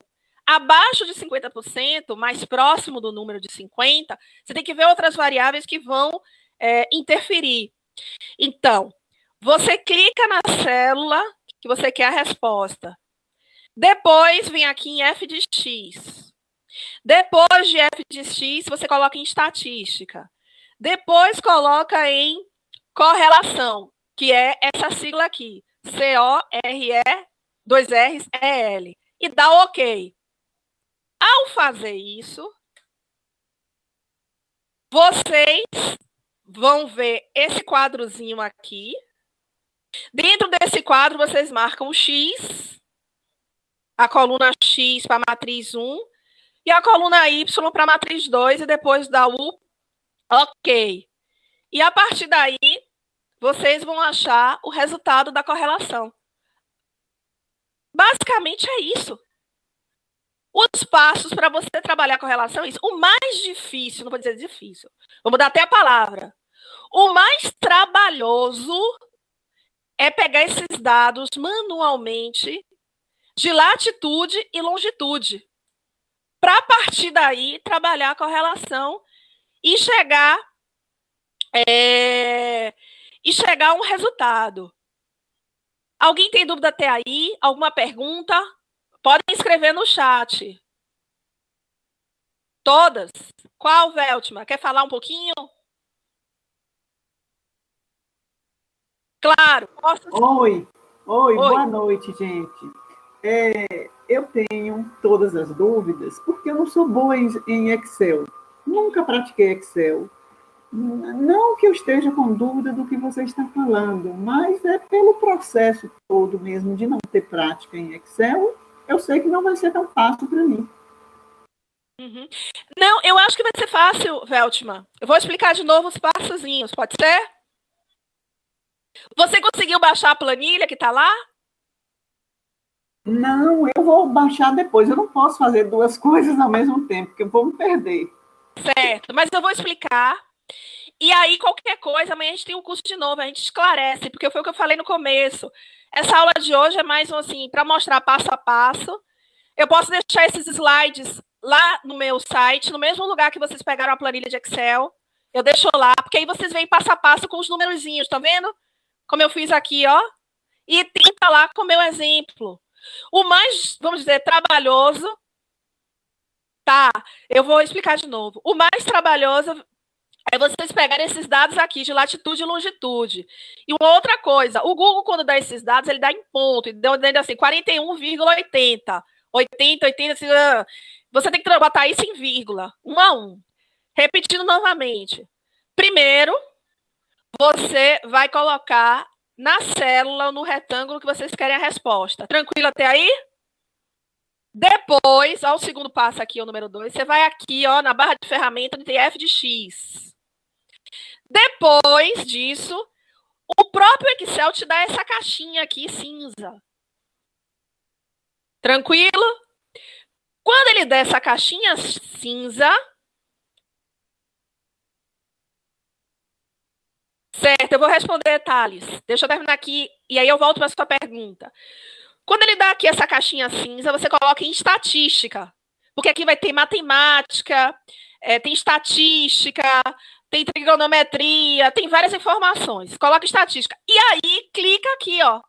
Abaixo de 50%, mais próximo do número de 50%, você tem que ver outras variáveis que vão interferir. Então, você clica na célula que você quer a resposta. Depois, vem aqui em f de x. Depois de f de x, você coloca em estatística. Depois, coloca em correlação, que é essa sigla aqui. C-O-R-E, 2 R's, E-L. E dá OK. Ao fazer isso, vocês vão ver esse quadrozinho aqui. Dentro desse quadro, vocês marcam o X, a coluna X para a matriz 1 e a coluna Y para a matriz 2 e depois dá o OK. E a partir daí, vocês vão achar o resultado da correlação. Basicamente é isso. Os passos para você trabalhar com relação a isso. O mais difícil, não vou dizer difícil, vou mudar até a palavra. O mais trabalhoso é pegar esses dados manualmente de latitude e longitude, para a partir daí trabalhar com a relação e chegar a um resultado. Alguém tem dúvida até aí? Alguma pergunta? Podem escrever no chat. Todas? Qual, Veltman? Quer falar um pouquinho? Claro. Oi, boa noite, gente. Eu tenho todas as dúvidas, porque eu não sou boa em Excel. Nunca pratiquei Excel. Não que eu esteja com dúvida do que você está falando, mas é pelo processo todo mesmo de não ter prática em Excel, eu sei que não vai ser tão fácil para mim. Uhum. Não, eu acho que vai ser fácil, Veltman. Eu vou explicar de novo os passozinhos, pode ser? Você conseguiu baixar a planilha que está lá? Não, eu vou baixar depois. Eu não posso fazer duas coisas ao mesmo tempo, porque eu vou me perder. Certo, mas eu vou explicar. E aí, qualquer coisa, amanhã a gente tem um curso de novo, a gente esclarece, porque foi o que eu falei no começo. Essa aula de hoje é mais assim, para mostrar passo a passo. Eu posso deixar esses slides lá no meu site, no mesmo lugar que vocês pegaram a planilha de Excel. Eu deixo lá, porque aí vocês veem passo a passo com os numerozinhos, tá vendo? Como eu fiz aqui, ó. E tenta lá com o meu exemplo. O mais, vamos dizer, trabalhoso, tá? Eu vou explicar de novo. O mais trabalhoso é vocês pegarem esses dados aqui de latitude e longitude. E uma outra coisa, o Google, quando dá esses dados, ele dá em ponto, então assim, 41,80. 80, 80, assim, você tem que botar isso em vírgula, 1 a 1. Repetindo novamente. Primeiro, você vai colocar na célula, no retângulo que vocês querem a resposta. Tranquilo até aí? Depois, ó, o segundo passo aqui, o número 2, você vai aqui, ó, na barra de ferramenta, onde tem f de x. Depois disso, o próprio Excel te dá essa caixinha aqui cinza. Tranquilo? Quando ele der essa caixinha cinza, certo, eu vou responder, Thales. Deixa eu terminar aqui e aí eu volto para a sua pergunta. Quando ele dá aqui essa caixinha cinza, você coloca em estatística, porque aqui vai ter matemática, tem estatística, tem trigonometria, tem várias informações. Coloca estatística. E aí, clica aqui, ó.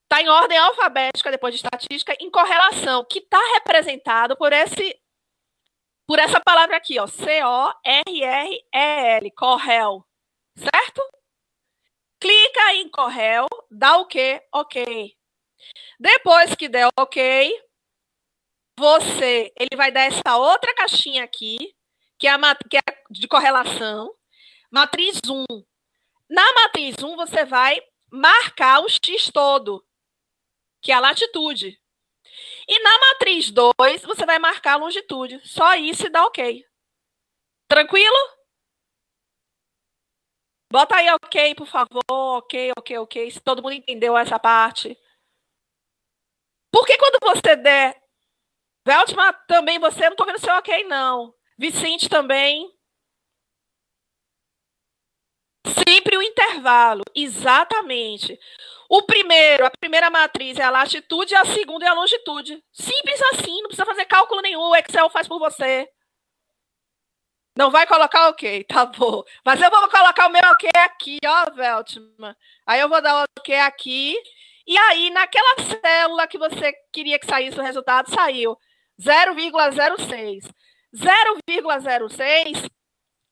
Está em ordem alfabética, depois de estatística, em correlação, que está representado por essa palavra aqui, ó, C-O-R-R-E-L, correl, certo? Clica em correl, dá o quê? Ok. Depois que der ok, ele vai dar essa outra caixinha aqui, que é de correlação, matriz 1. Na matriz 1, você vai marcar o X todo, que é a latitude. E na matriz 2, você vai marcar a longitude. Só isso e dá ok. Tranquilo? Bota aí ok, por favor. Ok. Se todo mundo entendeu essa parte. Porque quando você der... Veltman, também você, não estou vendo seu ok, não. Vicente também. Sempre o intervalo, exatamente. A primeira matriz é a latitude e a segunda é a longitude. Simples assim, não precisa fazer cálculo nenhum, o Excel faz por você. Não vai colocar ok, tá bom. Mas eu vou colocar o meu ok aqui, ó, Veltman. Aí eu vou dar o ok aqui. E aí, naquela célula que você queria que saísse o resultado, saiu 0,06. 0,06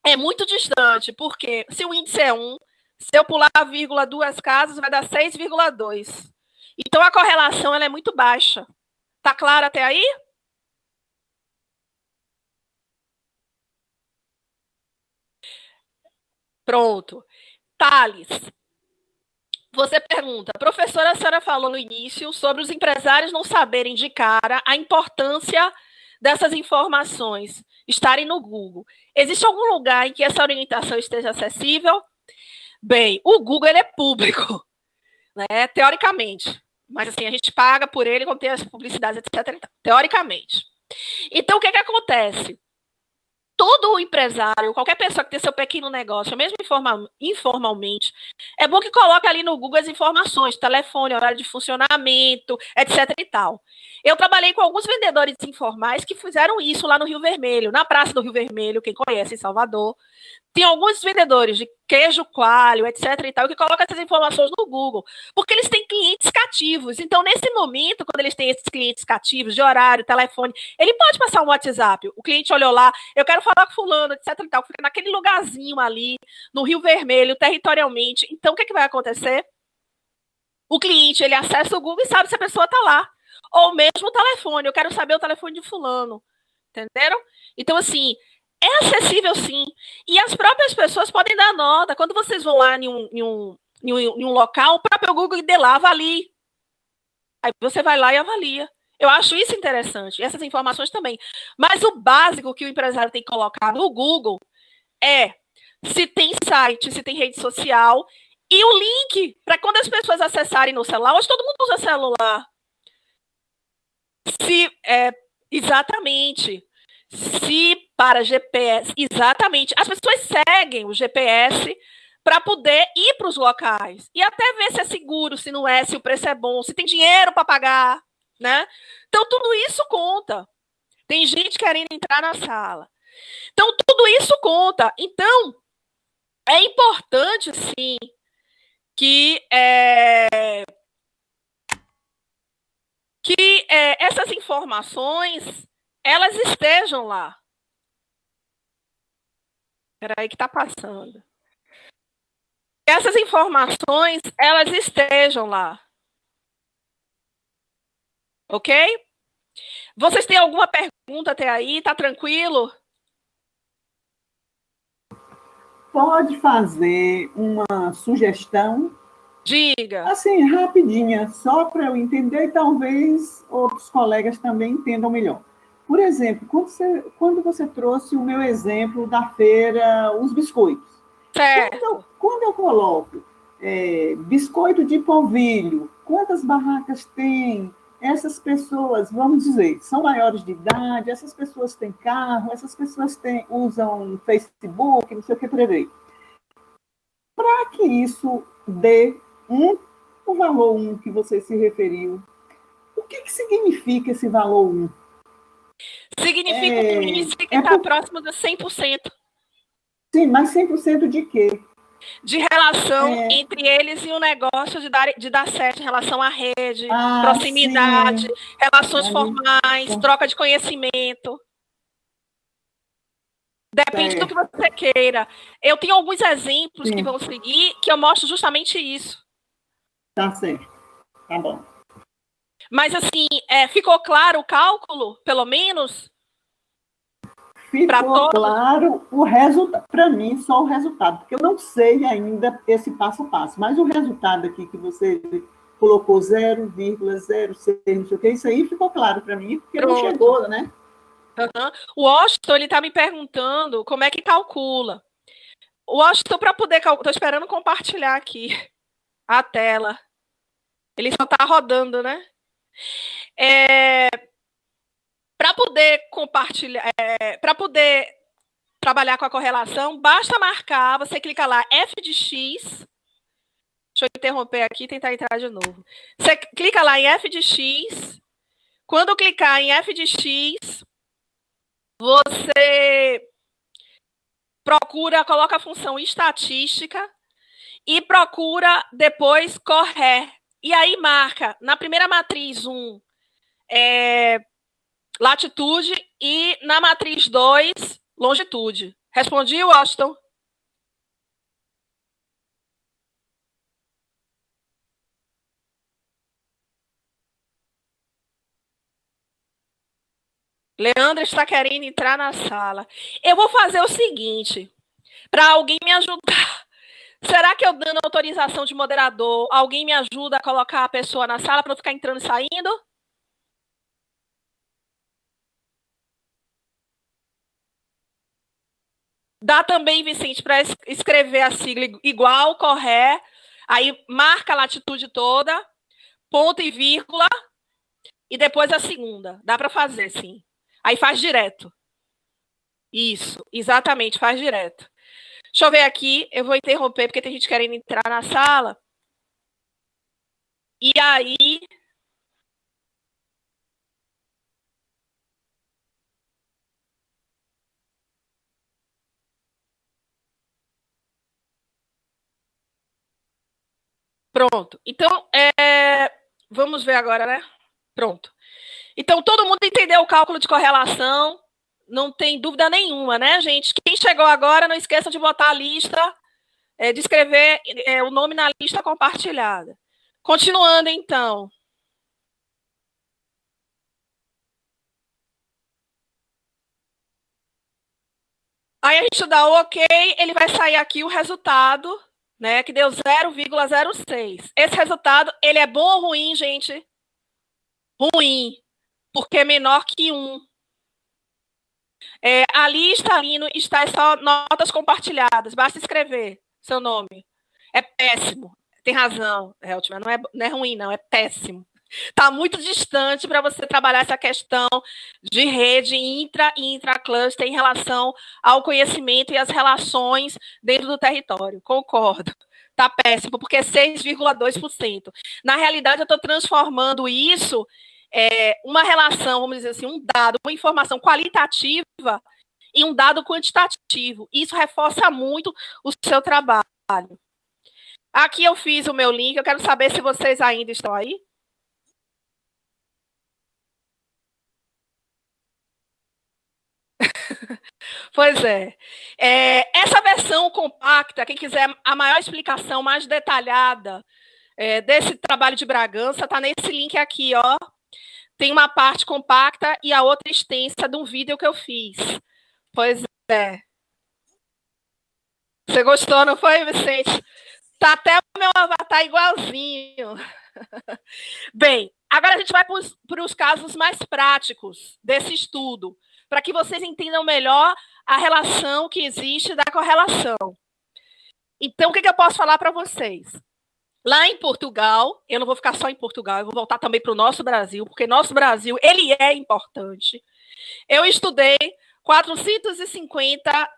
é muito distante, porque se o índice é 1, se eu pular a vírgula 2 casas, vai dar 6,2. Então, a correlação ela é muito baixa. Tá claro até aí? Pronto. Thales, você pergunta, professora, a senhora falou no início sobre os empresários não saberem de cara a importância dessas informações estarem no Google. Existe algum lugar em que essa orientação esteja acessível? Bem, o Google ele é público, né? Teoricamente. Mas assim, a gente paga por ele quando tem as publicidades, etc. Teoricamente. Então, o que acontece? Todo empresário, qualquer pessoa que tem seu pequeno negócio, mesmo informalmente, é bom que coloque ali no Google as informações, telefone, horário de funcionamento, etc. e tal. Eu trabalhei com alguns vendedores informais que fizeram isso lá no Rio Vermelho, na Praça do Rio Vermelho, quem conhece, em Salvador. Tem alguns vendedores de queijo coalho, etc. e tal, que colocam essas informações no Google, porque eles têm clientes cativos. Então, nesse momento, quando eles têm esses clientes cativos, de horário, telefone, ele pode passar um WhatsApp. O cliente olhou lá, eu quero falar com fulano, etc. e tal, fica naquele lugarzinho ali, no Rio Vermelho, territorialmente. Então, o que vai acontecer? O cliente, ele acessa o Google e sabe se a pessoa está lá. Ou mesmo o telefone, eu quero saber o telefone de fulano. Entenderam? Então, assim, é acessível sim. E as próprias pessoas podem dar nota. Quando vocês vão lá em um local, o próprio Google dê lá, avalie. Aí você vai lá e avalia. Eu acho isso interessante. E essas informações também. Mas o básico que o empresário tem que colocar no Google é se tem site, se tem rede social e o link para quando as pessoas acessarem no celular. Hoje todo mundo usa celular. Exatamente. Se para GPS, exatamente. As pessoas seguem o GPS para poder ir para os locais e até ver se é seguro, se não é, se o preço é bom, se tem dinheiro para pagar, né? Então tudo isso conta. Tem gente querendo entrar na sala. Então tudo isso conta. Então é importante sim que essas informações elas estejam lá. Espera aí que está passando. Essas informações, elas estejam lá. Ok? Vocês têm alguma pergunta até aí? Tá tranquilo? Pode fazer uma sugestão? Diga. Assim, rapidinha, só para eu entender e talvez outros colegas também entendam melhor. Por exemplo, quando você trouxe o meu exemplo da feira, os biscoitos. Certo. Quando eu coloco biscoito de polvilho, quantas barracas tem? Essas pessoas, vamos dizer, são maiores de idade, essas pessoas têm carro, essas pessoas usam Facebook, não sei o que prevê. Para que isso dê o valor 1 que você se referiu, o que significa esse valor 1? Significa um índice que está próximo de 100%. Sim, mas 100% de quê? De relação entre eles e o negócio de dar certo em relação à rede, proximidade, sim. Relações formais, troca de conhecimento. Depende do que você queira. Eu tenho alguns exemplos que vão seguir que eu mostro justamente isso. Tá certo. Tá bom. Mas, assim, ficou claro o cálculo, pelo menos? Ficou claro o resultado. Para mim, só o resultado, porque eu não sei ainda esse passo a passo. Mas o resultado aqui que você colocou 0,06, não sei o que, isso aí ficou claro para mim, porque não chegou, né? Uhum. O Washington, ele está me perguntando como é que calcula. O Washington, para poder calcular... Estou esperando compartilhar aqui a tela. Ele só está rodando, né? Para poder compartilhar, para poder trabalhar com a correlação, basta marcar, você clica lá, f de x. Deixa eu interromper aqui e tentar entrar de novo. Você clica lá em f de x. Quando clicar em f de x, você coloca a função estatística e procura depois correr. E aí marca, na primeira matriz 1, latitude, e na matriz 2, longitude. Respondi, Washington? Leandro está querendo entrar na sala. Eu vou fazer o seguinte, para alguém me ajudar. Será que eu dando autorização de moderador, alguém me ajuda a colocar a pessoa na sala para não ficar entrando e saindo? Dá também, Vicente, para escrever a sigla igual, correr, aí marca a latitude toda, ponto e vírgula, e depois a segunda. Dá para fazer, sim. Aí faz direto. Isso, exatamente, faz direto. Deixa eu ver aqui, eu vou interromper, porque tem gente querendo entrar na sala. E aí... Pronto. Então, vamos ver agora, né? Pronto. Então, todo mundo entendeu o cálculo de correlação. Não tem dúvida nenhuma, né, gente? Quem chegou agora, não esqueçam de botar a lista, de escrever o nome na lista compartilhada. Continuando, então. Aí a gente dá o OK, ele vai sair aqui o resultado, né, que deu 0,06. Esse resultado, ele é bom ou ruim, gente? Ruim, porque é menor que 1. Ali está só notas compartilhadas. Basta escrever seu nome. É péssimo. Tem razão, Heltman. Não é ruim, não. É péssimo. Está muito distante para você trabalhar essa questão de rede intra e intracluster em relação ao conhecimento e as relações dentro do território. Concordo. Está péssimo, porque é 6,2%. Na realidade, eu estou transformando isso uma relação, vamos dizer assim, um dado, uma informação qualitativa em um dado quantitativo. Isso reforça muito o seu trabalho. Aqui eu fiz o meu link, eu quero saber se vocês ainda estão aí. Pois é. Essa versão compacta, quem quiser a maior explicação mais detalhada desse trabalho de Bragança, está nesse link aqui, ó. Tem uma parte compacta e a outra extensa de um vídeo que eu fiz. Pois é. Você gostou, não foi, Vicente? Tá até o meu avatar igualzinho. Bem, agora a gente vai para os casos mais práticos desse estudo, para que vocês entendam melhor a relação que existe da correlação. Então, o que eu posso falar para vocês? Lá em Portugal, eu não vou ficar só em Portugal, eu vou voltar também para o nosso Brasil, porque nosso Brasil, ele é importante. Eu estudei 450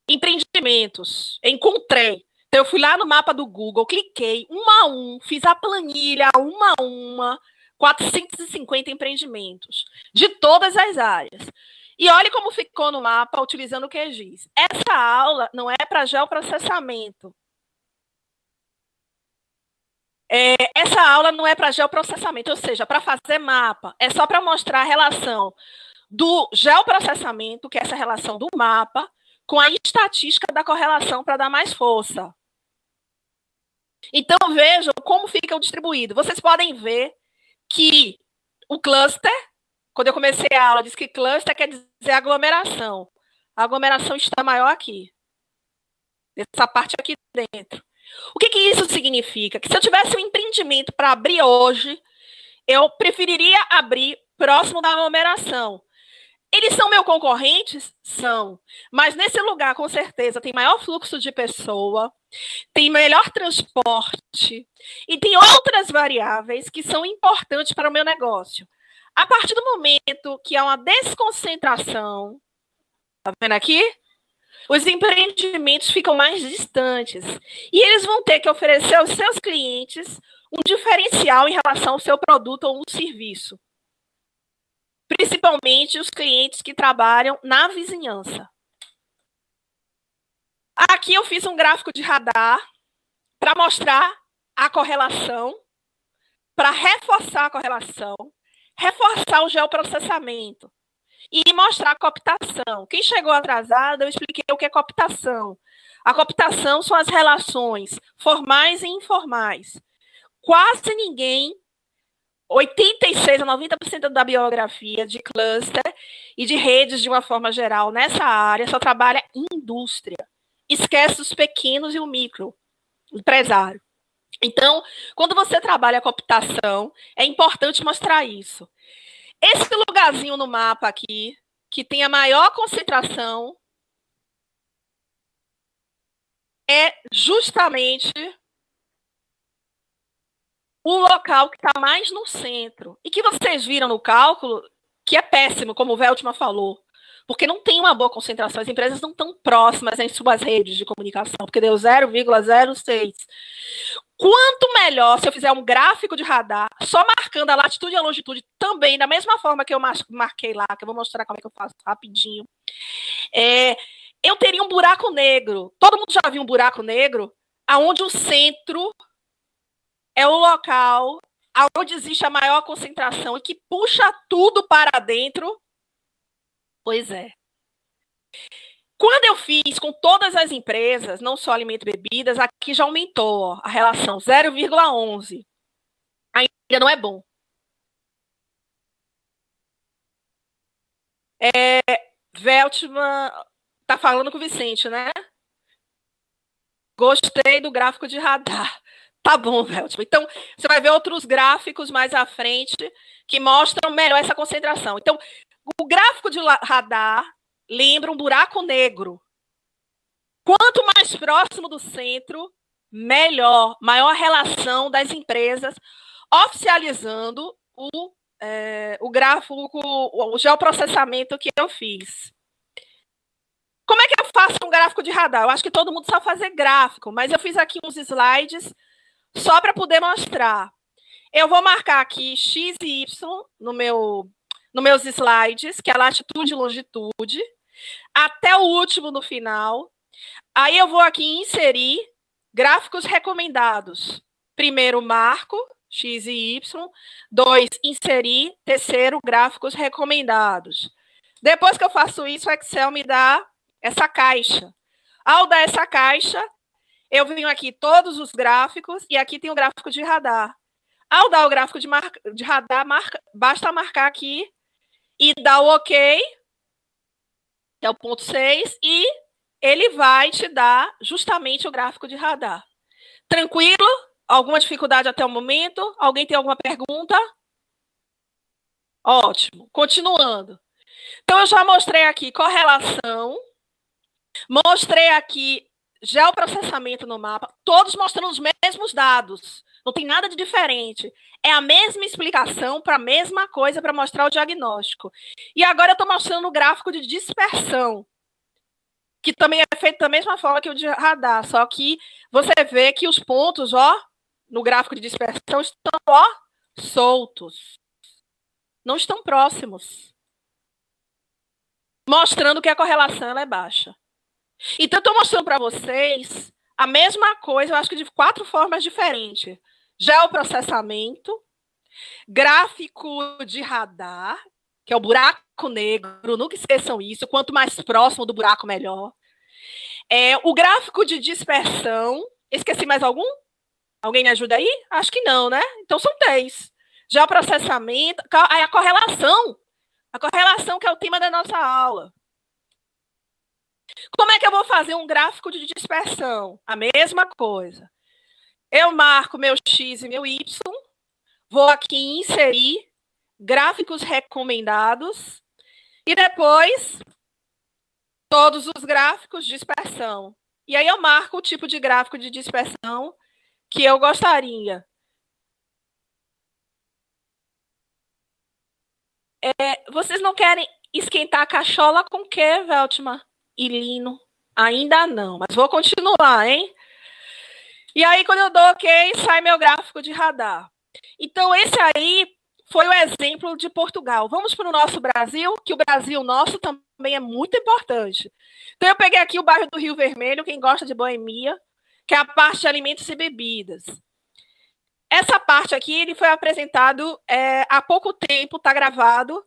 empreendimentos, encontrei. Então, eu fui lá no mapa do Google, cliquei a um, fiz a planilha a uma, 450 empreendimentos, de todas as áreas. E olhe como ficou no mapa utilizando o QGIS. Essa aula não é para geoprocessamento. Essa aula não é para geoprocessamento, ou seja, para fazer mapa. É só para mostrar a relação do geoprocessamento, que é essa relação do mapa, com a estatística da correlação para dar mais força. Então, vejam como fica distribuído. Vocês podem ver que o cluster, quando eu comecei a aula, disse que cluster quer dizer aglomeração. A aglomeração está maior aqui. Essa parte aqui dentro. O que isso significa? Que se eu tivesse um empreendimento para abrir hoje, eu preferiria abrir próximo da aglomeração. Eles são meus concorrentes? São. Mas nesse lugar, com certeza, tem maior fluxo de pessoa, tem melhor transporte e tem outras variáveis que são importantes para o meu negócio. A partir do momento que há uma desconcentração, tá vendo aqui? Os empreendimentos ficam mais distantes e eles vão ter que oferecer aos seus clientes um diferencial em relação ao seu produto ou um serviço. Principalmente os clientes que trabalham na vizinhança. Aqui eu fiz um gráfico de radar para mostrar a correlação, para reforçar a correlação, reforçar o geoprocessamento e mostrar a cooptação. Quem chegou atrasado, eu expliquei o que é cooptação. A cooptação são as relações formais e informais. Quase ninguém, 86% a 90% da biografia de cluster e de redes de uma forma geral nessa área só trabalha em indústria. Esquece os pequenos e o micro, o empresário. Então, quando você trabalha a cooptação, é importante mostrar isso. Esse lugarzinho no mapa aqui, que tem a maior concentração, é justamente o local que está mais no centro. E que vocês viram no cálculo que é péssimo, como o Veltman falou. Porque não tem uma boa concentração. As empresas não estão próximas em suas redes de comunicação, porque deu 0,06. Quanto melhor se eu fizer um gráfico de radar, só marcando a latitude e a longitude também, da mesma forma que eu marquei lá, que eu vou mostrar como é que eu faço rapidinho. Eu teria um buraco negro. Todo mundo já viu um buraco negro? Onde o centro é o local onde existe a maior concentração e que puxa tudo para dentro. Pois é. Quando eu fiz com todas as empresas, não só alimento e bebidas, aqui já aumentou a relação, 0,11. Ainda não é bom. Veltman tá falando com o Vicente, né? Gostei do gráfico de radar. Tá bom, Veltman. Então, você vai ver outros gráficos mais à frente que mostram melhor essa concentração. Então, o gráfico de radar lembra um buraco negro. Quanto mais próximo do centro, melhor. Maior relação das empresas oficializando o gráfico, o geoprocessamento que eu fiz. Como é que eu faço um gráfico de radar? Eu acho que todo mundo sabe fazer gráfico, mas eu fiz aqui uns slides só para poder mostrar. Eu vou marcar aqui X e Y nos meus slides, que é a latitude e longitude, até o último no final. Aí eu vou aqui inserir gráficos recomendados. Primeiro, marco, X e Y. 2, inserir. Terceiro, gráficos recomendados. Depois que eu faço isso, o Excel me dá essa caixa. Ao dar essa caixa, eu venho aqui todos os gráficos e aqui tem o gráfico de radar. Ao dar o gráfico de radar, basta marcar aqui e dar o OK, que é o ponto 6, e ele vai te dar justamente o gráfico de radar. Tranquilo? Alguma dificuldade até o momento? Alguém tem alguma pergunta? Ótimo. Continuando. Então, eu já mostrei aqui correlação, mostrei aqui geoprocessamento no mapa, todos mostrando os mesmos dados. Não tem nada de diferente. É a mesma explicação para a mesma coisa para mostrar o diagnóstico. E agora eu estou mostrando o gráfico de dispersão, que também é feito da mesma forma que o de radar, só que você vê que os pontos, no gráfico de dispersão estão, soltos. Não estão próximos. Mostrando que a correlação ela é baixa. Então, estou mostrando para vocês a mesma coisa, eu acho que de 4 formas diferentes. Geoprocessamento, gráfico de radar, que é o buraco negro, nunca esqueçam isso, quanto mais próximo do buraco, melhor. O gráfico de dispersão, esqueci mais algum? Alguém me ajuda aí? Acho que não, né? Então são 3. Geoprocessamento, aí a correlação que é o tema da nossa aula. Como é que eu vou fazer um gráfico de dispersão? A mesma coisa. Eu marco meu X e meu Y, vou aqui inserir gráficos recomendados e depois todos os gráficos de dispersão. E aí eu marco o tipo de gráfico de dispersão que eu gostaria. Vocês não querem esquentar a cachola com o quê, Veltman e Lino? Ainda não, mas vou continuar, hein? E aí, quando eu dou OK, sai meu gráfico de radar. Então, esse aí foi o exemplo de Portugal. Vamos para o nosso Brasil, que o Brasil nosso também é muito importante. Então, eu peguei aqui o bairro do Rio Vermelho, quem gosta de boemia, que é a parte de alimentos e bebidas. Essa parte aqui, ele foi apresentado há pouco tempo, está gravado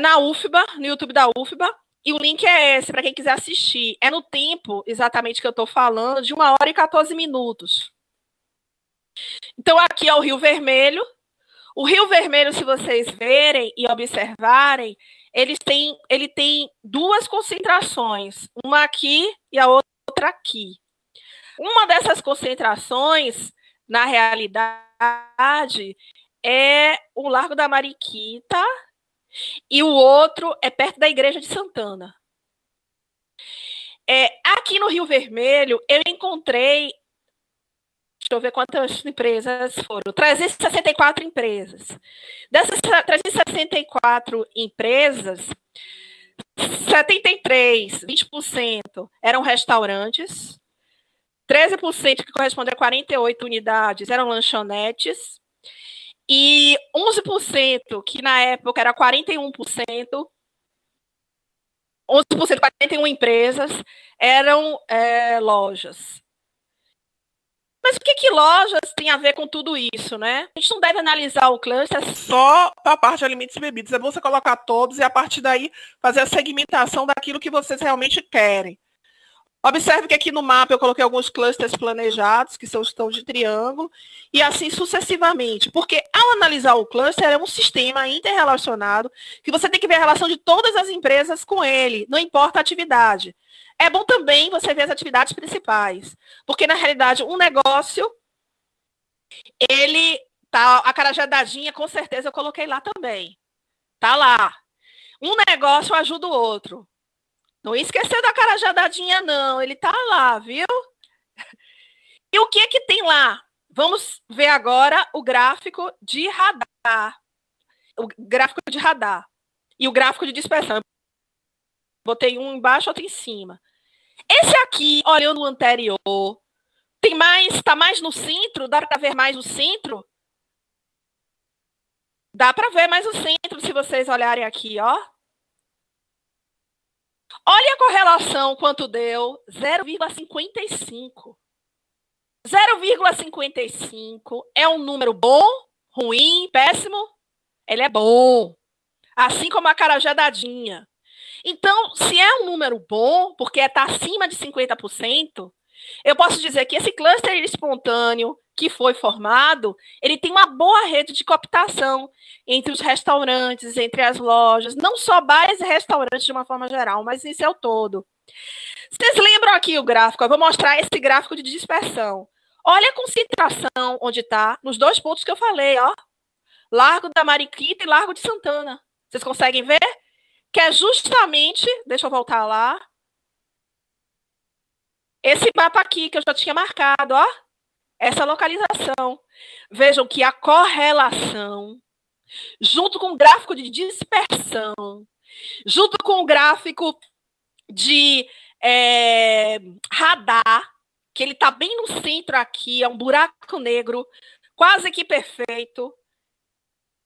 na UFBA, no YouTube da UFBA, e o link é esse, para quem quiser assistir. É no tempo, exatamente, que eu estou falando, de 1h e 14 minutos. Então, aqui é o Rio Vermelho. O Rio Vermelho, se vocês verem e observarem, ele tem 2 concentrações, uma aqui e a outra aqui. Uma dessas concentrações, na realidade, é o Largo da Mariquita e o outro é perto da Igreja de Santana. Aqui no Rio Vermelho, eu encontrei eu ver quantas empresas foram. 364 empresas. Dessas 364 empresas, 73, 20% eram restaurantes, 13%, que corresponde a 48 unidades, eram lanchonetes, e 11%, que na época era 41%, 11%, 41 empresas, eram lojas. Mas o que lojas tem a ver com tudo isso, né? A gente não deve analisar o cluster só para a parte de alimentos e bebidas. É bom você colocar todos e, a partir daí, fazer a segmentação daquilo que vocês realmente querem. Observe que aqui no mapa eu coloquei alguns clusters planejados, que são os tons de triângulo, e assim sucessivamente. Porque ao analisar o cluster, é um sistema interrelacionado, que você tem que ver a relação de todas as empresas com ele, não importa a atividade. É bom também você ver as atividades principais, porque na realidade um negócio, ele tá, a carajadadinha com certeza eu coloquei lá também. Tá lá. Um negócio ajuda o outro. Não esquecer da carajadadinha, não. Ele tá lá, viu? E o que é que tem lá? Vamos ver agora o gráfico de radar. O gráfico de radar. E o gráfico de dispersão. Botei um embaixo, outro em cima. Esse aqui, olhando o anterior, tem mais, tá mais no centro? Dá para ver mais o centro? Dá para ver mais o centro, se vocês olharem aqui, ó. Olha a correlação, quanto deu? 0,55. 0,55 é um número bom, ruim, péssimo? Ele é bom. Assim como a carajadadinha. Então, se é um número bom, porque está acima de 50%, eu posso dizer que esse cluster espontâneo que foi formado, ele tem uma boa rede de cooptação entre os restaurantes, entre as lojas, não só bares e restaurantes de uma forma geral, mas isso é o todo. Vocês lembram aqui o gráfico? Eu vou mostrar esse gráfico de dispersão. Olha a concentração onde está, nos dois pontos que eu falei, ó. Largo da Mariquita e Largo de Santana. Vocês conseguem ver? Que é justamente, deixa eu voltar lá, esse mapa aqui que eu já tinha marcado, ó, essa localização. Vejam que a correlação, junto com o gráfico de dispersão, junto com o gráfico de radar, que ele está bem no centro aqui, é um buraco negro, quase que perfeito,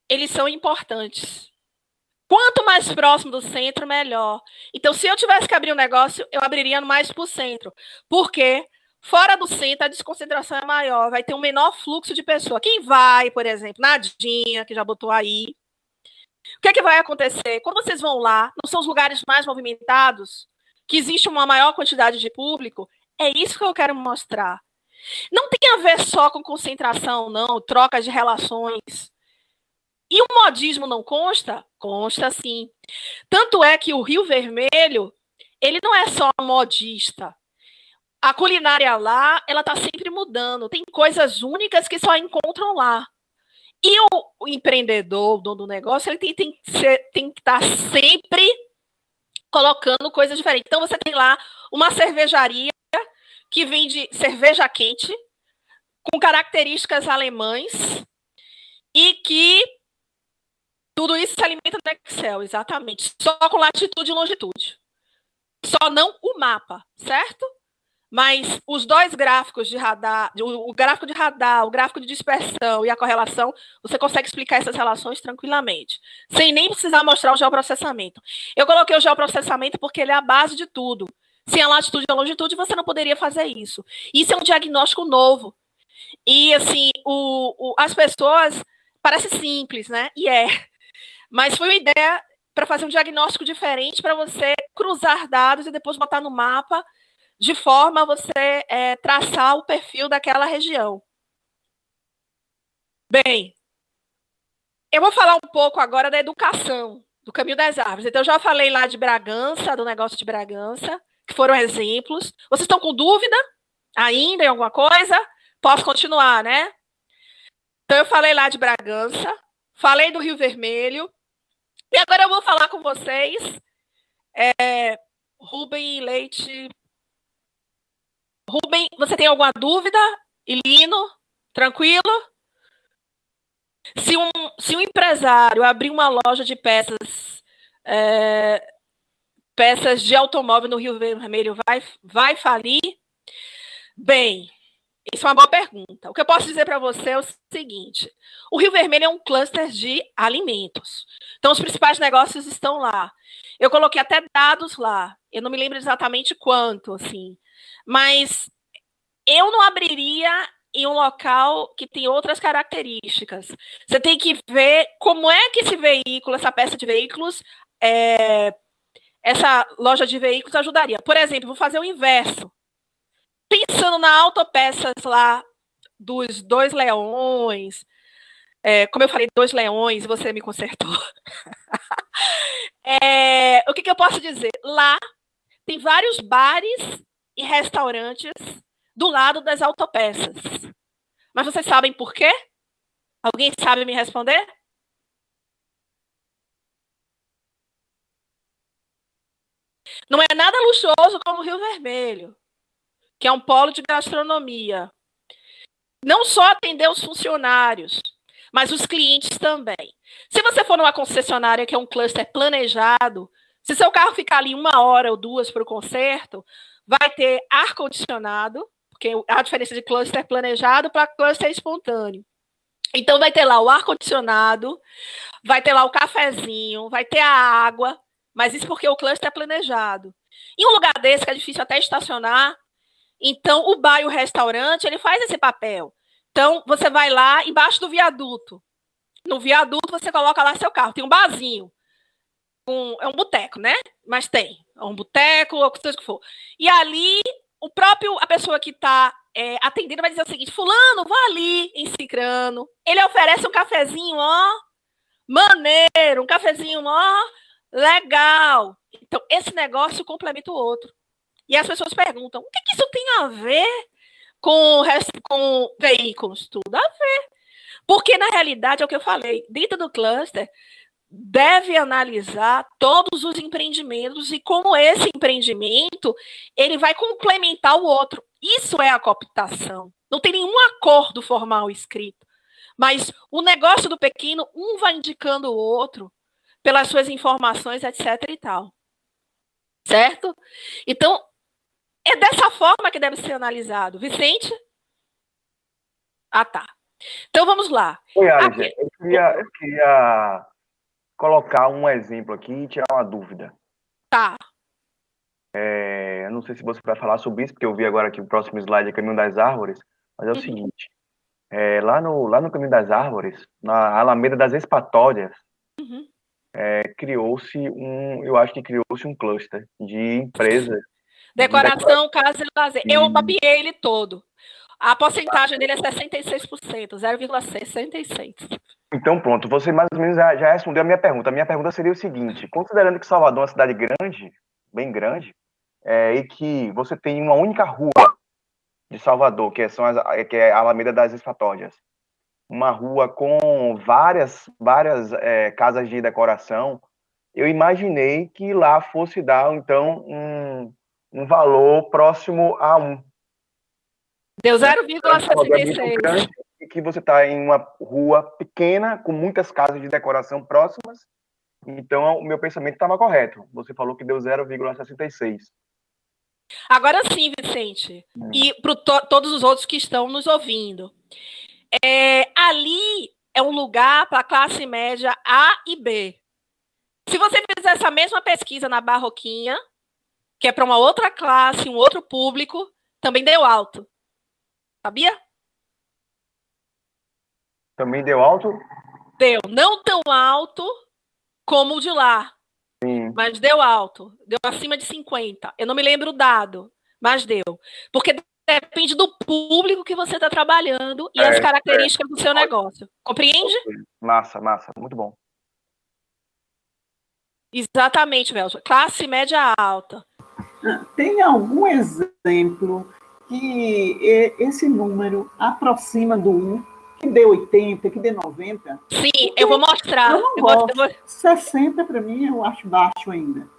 eles são importantes. Quanto mais próximo do centro, melhor. Então, se eu tivesse que abrir um negócio, eu abriria mais para o centro. Porque fora do centro, a desconcentração é maior. Vai ter um menor fluxo de pessoa. Quem vai, por exemplo, Nadinha, que já botou aí. O que é que vai acontecer? Quando vocês vão lá, não são os lugares mais movimentados, que existe uma maior quantidade de público? É isso que eu quero mostrar. Não tem a ver só com concentração, não, troca de relações. E o modismo não consta? Consta sim. Tanto é que o Rio Vermelho, ele não é só modista. A culinária lá, ela está sempre mudando. Tem coisas únicas que só encontram lá. E o empreendedor, o dono do negócio, ele tem que estar sempre colocando coisas diferentes. Então, você tem lá uma cervejaria que vende cerveja quente, com características alemãs, e que tudo isso se alimenta no Excel, exatamente. Só com latitude e longitude. Só não o mapa, certo? Mas os dois gráficos de radar, o gráfico de radar, o gráfico de dispersão e a correlação, você consegue explicar essas relações tranquilamente, sem nem precisar mostrar o geoprocessamento. Eu coloquei o geoprocessamento porque ele é a base de tudo. Sem a latitude e a longitude, você não poderia fazer isso. Isso é um diagnóstico novo. E, assim, as pessoas... Parece simples, né? E é. Mas foi uma ideia para fazer um diagnóstico diferente, para você cruzar dados e depois botar no mapa, de forma a você traçar o perfil daquela região. Bem, eu vou falar um pouco agora da educação, do caminho das árvores. Então, eu já falei lá de Bragança, do negócio de Bragança, que foram exemplos. Vocês estão com dúvida ainda em alguma coisa? Posso continuar, né? Então, eu falei lá de Bragança, falei do Rio Vermelho, e agora eu vou falar com vocês, Rubem Leite. Rubem, você tem alguma dúvida Ilino, tranquilo? Se um empresário abrir uma loja de peças de automóvel no Rio Vermelho, vai falir? Bem, isso é uma boa pergunta. O que eu posso dizer para você é o seguinte: o Rio Vermelho é um cluster de alimentos. Então, os principais negócios estão lá. Eu coloquei até dados lá. Eu não me lembro exatamente quanto, assim. Mas eu não abriria em um local que tem outras características. Você tem que ver como é que esse veículo, essa peça de veículos, essa loja de veículos ajudaria. Por exemplo, vou fazer o inverso. Pensando na autopeças lá dos Dois Leões, como eu falei, Dois Leões, você me consertou. O que eu posso dizer? Lá tem vários bares e restaurantes do lado das autopeças. Mas vocês sabem por quê? Alguém sabe me responder? Não é nada luxuoso como o Rio Vermelho, que é um polo de gastronomia. Não só atender os funcionários, mas os clientes também. Se você for numa concessionária que é um cluster planejado, se seu carro ficar ali 1 hora ou 2 para o conserto, vai ter ar-condicionado, porque a diferença de cluster planejado para cluster espontâneo. Então, vai ter lá o ar-condicionado, vai ter lá o cafezinho, vai ter a água, mas isso porque o cluster é planejado. Em um lugar desse, que é difícil até estacionar, então o bar e o restaurante, ele faz esse papel. Então, você vai lá embaixo do viaduto. No viaduto, você coloca lá seu carro. Tem um barzinho. É um boteco, né? Mas tem. É um boteco, ou seja o que for. E ali, a pessoa que está atendendo vai dizer o seguinte: fulano, vá ali em Cicrano. Ele oferece um cafezinho, ó, maneiro, um cafezinho, ó, legal. Então, esse negócio complementa o outro. E as pessoas perguntam: o que isso tem a ver com veículos? Tudo a ver. Porque, na realidade, é o que eu falei, dentro do cluster, deve analisar todos os empreendimentos e como esse empreendimento ele vai complementar o outro. Isso é a cooptação. Não tem nenhum acordo formal escrito. Mas o negócio do pequeno, um vai indicando o outro pelas suas informações, etc. e tal. Certo? Então, é dessa forma que deve ser analisado. Vicente? Ah, tá. Então, vamos lá. Oi, Alice, eu queria colocar um exemplo aqui e tirar uma dúvida. Tá. Eu não sei se você vai falar sobre isso, porque eu vi agora que o próximo slide é Caminho das Árvores, mas é o seguinte, lá no Caminho das Árvores, na Alameda das Espatórias, eu acho que criou-se um cluster de empresas. Decoração, casa e lazer. Eu mapeei ele todo. A porcentagem dele é 66%, 0,66. Então, pronto, você mais ou menos já respondeu a minha pergunta. A minha pergunta seria o seguinte: considerando que Salvador é uma cidade grande, bem grande, e que você tem uma única rua de Salvador, que é a Alameda das Espatórias, uma rua com várias casas de decoração, eu imaginei que lá fosse dar, então, um valor próximo a 1. Deu 0,66. E que você está em uma rua pequena, com muitas casas de decoração próximas, então o meu pensamento estava correto. Você falou que deu 0,66. Agora sim, Vicente, e para todos os outros que estão nos ouvindo. Ali é um lugar para a classe média A e B. Se você fizer essa mesma pesquisa na Barroquinha, que é para uma outra classe, um outro público, também deu alto. Sabia? Também deu alto? Deu. Não tão alto como o de lá. Sim. Mas deu alto. Deu acima de 50. Eu não me lembro o dado, mas deu. Porque depende do público que você está trabalhando e as características do seu negócio. Compreende? Massa. Muito bom. Exatamente, Velso. Classe média alta. Tem algum exemplo que esse número aproxima do 1, que dê 80, que dê 90? Sim, eu vou mostrar. Eu não gosto. 60, para mim, eu acho baixo ainda.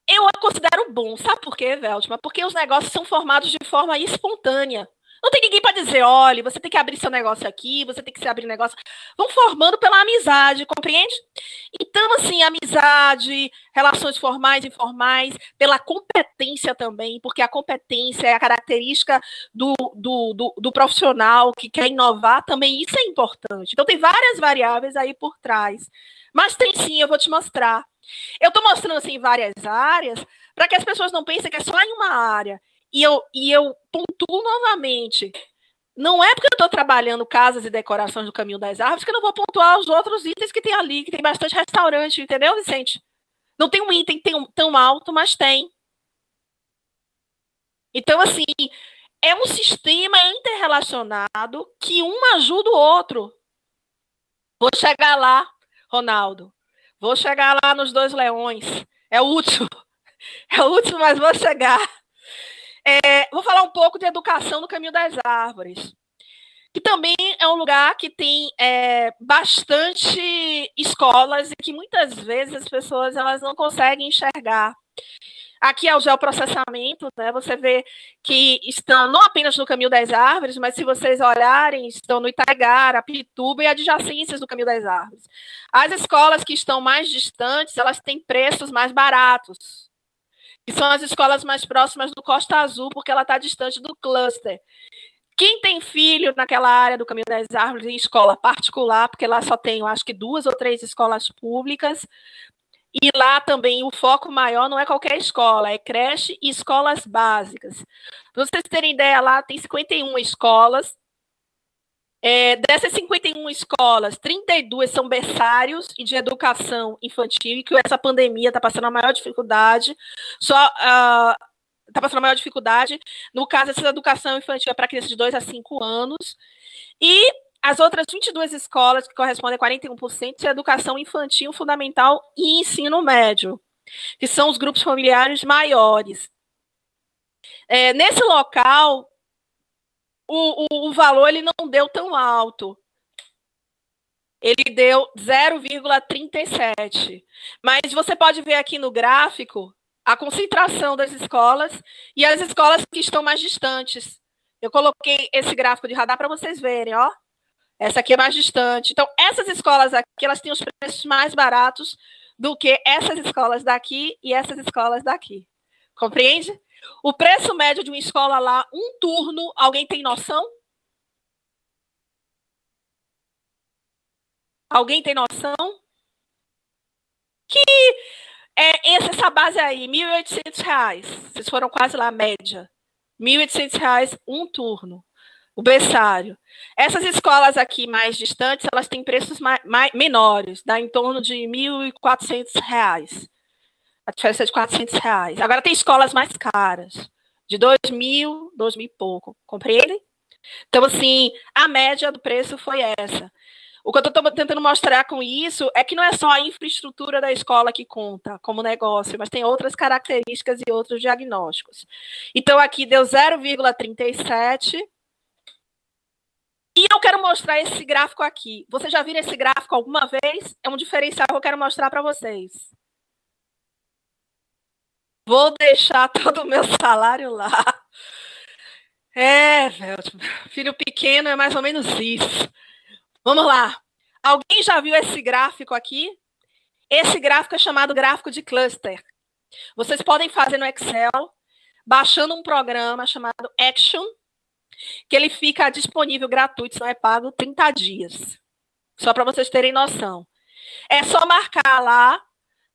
Eu considero bom. Sabe por quê, Veltman? Porque os negócios são formados de forma espontânea. Não tem ninguém para dizer, olha, você tem que abrir seu negócio aqui, você tem que se abrir negócio. Vão formando pela amizade, compreende? Então, assim, amizade, relações formais e informais, pela competência também, porque a competência é a característica do profissional que quer inovar, também isso é importante. Então, tem várias variáveis aí por trás. Mas tem sim, eu vou te mostrar. Eu estou mostrando, assim, várias áreas, para que as pessoas não pensem que é só em uma área. E eu pontuo novamente. Não é porque eu estou trabalhando casas e decorações do Caminho das Árvores que eu não vou pontuar os outros itens que tem ali, que tem bastante restaurante, entendeu, Vicente? Não tem um item tão alto, mas tem. Então, assim, é um sistema interrelacionado que um ajuda o outro. Vou chegar lá, Ronaldo. Vou chegar lá nos 2 leões. É o último. É o último, mas vou chegar. Vou falar um pouco de educação no Caminho das Árvores, que também é um lugar que tem bastante escolas e que muitas vezes as pessoas elas não conseguem enxergar. Aqui é o geoprocessamento, né? Você vê que estão não apenas no Caminho das Árvores, mas se vocês olharem, estão no Itaigara, Pituba e adjacências do Caminho das Árvores. As escolas que estão mais distantes, elas têm preços mais baratos, que são as escolas mais próximas do Costa Azul, porque ela está distante do cluster. Quem tem filho naquela área do Caminho das Árvores em escola particular, porque lá só tem, eu acho que 2 ou 3 escolas públicas, e lá também o foco maior não é qualquer escola, é creche e escolas básicas. Para vocês terem ideia, lá tem 51 escolas. Dessas 51 escolas, 32 são berçários e de educação infantil, e que essa pandemia está passando a maior dificuldade. Está passando a maior dificuldade. No caso, essa educação infantil é para crianças de 2 a 5 anos. E as outras 22 escolas, que correspondem a 41%, de educação infantil, fundamental e ensino médio, que são os grupos familiares maiores. Nesse local, o valor ele não deu tão alto. Ele deu 0,37. Mas você pode ver aqui no gráfico a concentração das escolas e as escolas que estão mais distantes. Eu coloquei esse gráfico de radar para vocês verem, ó. Essa aqui é mais distante. Então, essas escolas aqui, elas têm os preços mais baratos do que essas escolas daqui e essas escolas daqui. Compreende? O preço médio de uma escola lá, um turno, alguém tem noção? Alguém tem noção? Que essa base aí, R$ 1.800. Vocês foram quase lá, a média. R$ 1.800 um turno. O berçário. Essas escolas aqui mais distantes, elas têm preços menores, dá em torno de R$ 1.400. A diferença é de R$ 400. Agora tem escolas mais caras, de 2.000, 2.000 e pouco, compreende? Então, assim, a média do preço foi essa. O que eu estou tentando mostrar com isso é que não é só a infraestrutura da escola que conta como negócio, mas tem outras características e outros diagnósticos. Então, aqui deu 0,37. E eu quero mostrar esse gráfico aqui. Vocês já viram esse gráfico alguma vez? É um diferencial que eu quero mostrar para vocês. Vou deixar todo o meu salário lá. Velho, filho pequeno é mais ou menos isso. Vamos lá. Alguém já viu esse gráfico aqui? Esse gráfico é chamado gráfico de cluster. Vocês podem fazer no Excel, baixando um programa chamado Action, que ele fica disponível gratuito, não é pago, 30 dias. Só para vocês terem noção. É só marcar lá,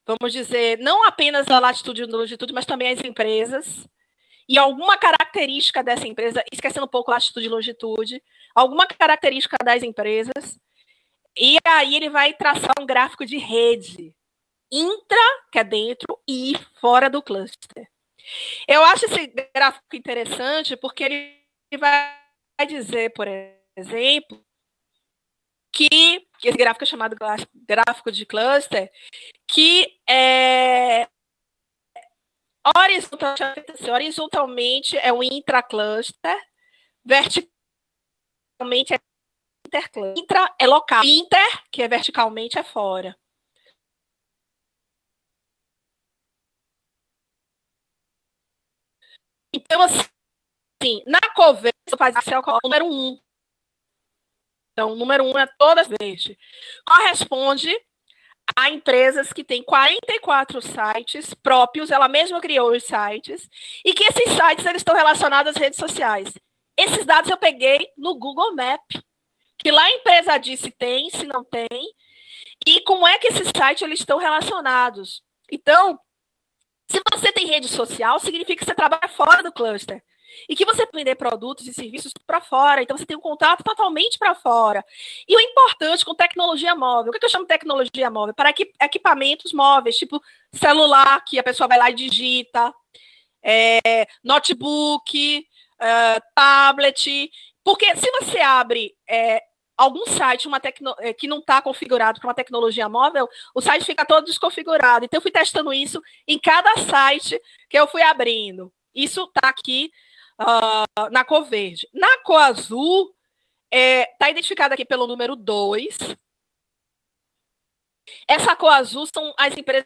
vamos dizer, não apenas a latitude e longitude, mas também as empresas. E alguma característica dessa empresa, esquecendo um pouco latitude e longitude, alguma característica das empresas. E aí ele vai traçar um gráfico de rede. Intra, que é dentro, e fora do cluster. Eu acho esse gráfico interessante porque ele vai dizer, por exemplo, que esse gráfico é chamado gráfico de cluster, que horizontalmente é o intracluster, verticalmente é intercluster. Intra é local, inter, que é verticalmente, é fora. Então, assim, na Covers, do país Excel coloca o número 1. Então, o número 1 é todas verde. Corresponde a empresas que têm 44 sites próprios, ela mesma criou os sites, e que esses sites eles estão relacionados às redes sociais. Esses dados eu peguei no Google Maps, que lá a empresa diz se tem, se não tem, e como é que esses sites eles estão relacionados. Então, se você tem rede social, significa que você trabalha fora do cluster. E que você vender produtos e serviços para fora. Então, você tem um contato totalmente para fora. E o importante com tecnologia móvel. O que eu chamo de tecnologia móvel? Para equipamentos móveis, tipo celular, que a pessoa vai lá e digita, notebook, tablet. Porque se você abre algum site que não está configurado para uma tecnologia móvel, o site fica todo desconfigurado. Então, eu fui testando isso em cada site que eu fui abrindo. Isso está aqui na cor verde. Na cor azul, está identificada aqui pelo número 2. Essa cor azul são as empresas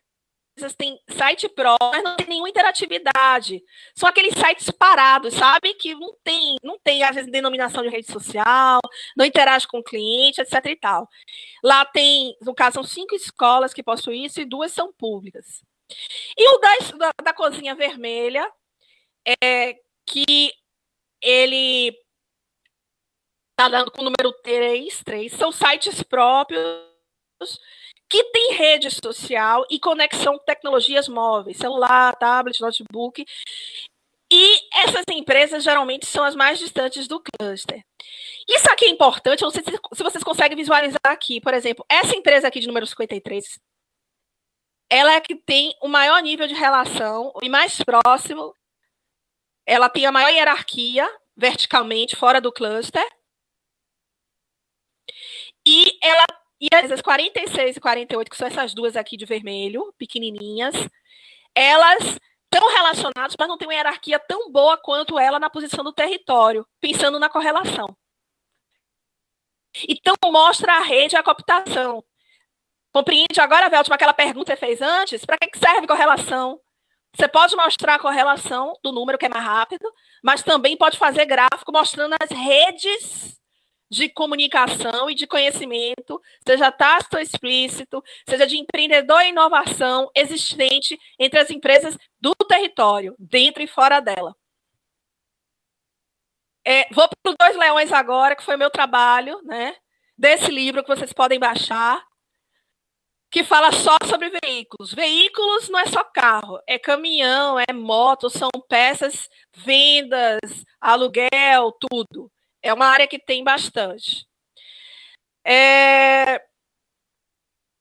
que têm site pró, mas não tem nenhuma interatividade. São aqueles sites parados, sabe? Que não tem às vezes, denominação de rede social, não interage com o cliente, etc. e tal. Lá tem, no caso, são 5 escolas que possuem isso e 2 são públicas. E o da corzinha vermelha que ele está dando com o número 3, são sites próprios que têm rede social e conexão com tecnologias móveis, celular, tablet, notebook. E essas empresas geralmente são as mais distantes do cluster. Isso aqui é importante, eu não sei se vocês conseguem visualizar aqui. Por exemplo, essa empresa aqui de número 53, ela é que tem o maior nível de relação e mais próximo. Ela tem a maior hierarquia verticalmente, fora do cluster. E as 46 e 48, que são essas duas aqui de vermelho, pequenininhas, elas estão relacionadas, mas não tem uma hierarquia tão boa quanto ela na posição do território, pensando na correlação. Então, mostra a rede e a cooptação. Compreende agora, Veltman, aquela pergunta que você fez antes? Para que serve correlação? Você pode mostrar a correlação do número, que é mais rápido, mas também pode fazer gráfico mostrando as redes de comunicação e de conhecimento, seja tácito ou explícito, seja de empreendedor e inovação existente entre as empresas do território, dentro e fora dela. Vou para os 2 leões agora, que foi meu trabalho, né, desse livro que vocês podem baixar, que fala só sobre veículos. Veículos não é só carro, é caminhão, é moto, são peças, vendas, aluguel, tudo. É uma área que tem bastante.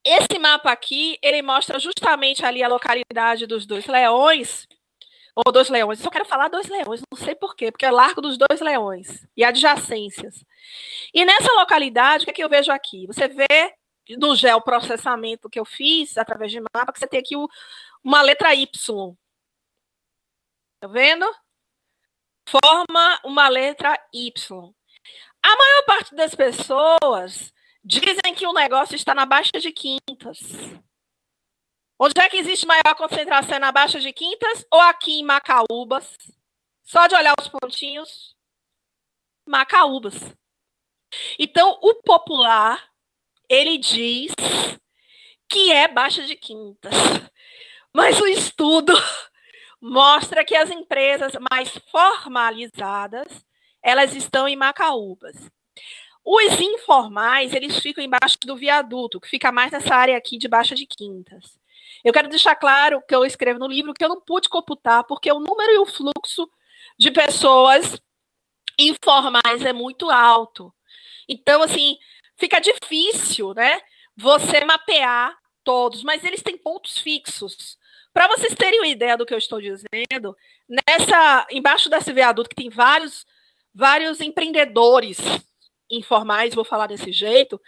Esse mapa aqui, ele mostra justamente ali a localidade dos 2 leões, ou 2 leões. Eu só quero falar 2 leões, não sei por quê, porque é Largo dos 2 Leões e adjacências. E nessa localidade, o que é que eu vejo aqui? Você vê no geoprocessamento que eu fiz, através de mapa, que você tem aqui uma letra Y. Tá vendo? Forma uma letra Y. A maior parte das pessoas dizem que o negócio está na Baixa de Quintas. Onde é que existe maior concentração? Na Baixa de Quintas ou aqui em Macaúbas? Só de olhar os pontinhos. Macaúbas. Então, o popular, ele diz que é Baixa de Quintas. Mas o estudo mostra que as empresas mais formalizadas, elas estão em Macaúbas. Os informais, eles ficam embaixo do viaduto, que fica mais nessa área aqui de Baixa de Quintas. Eu quero deixar claro que eu escrevo no livro que eu não pude computar, porque o número e o fluxo de pessoas informais é muito alto. Então, assim, fica difícil, né, você mapear todos, mas eles têm pontos fixos. Para vocês terem uma ideia do que eu estou dizendo, embaixo desse viaduto, que tem vários empreendedores informais, vou falar desse jeito,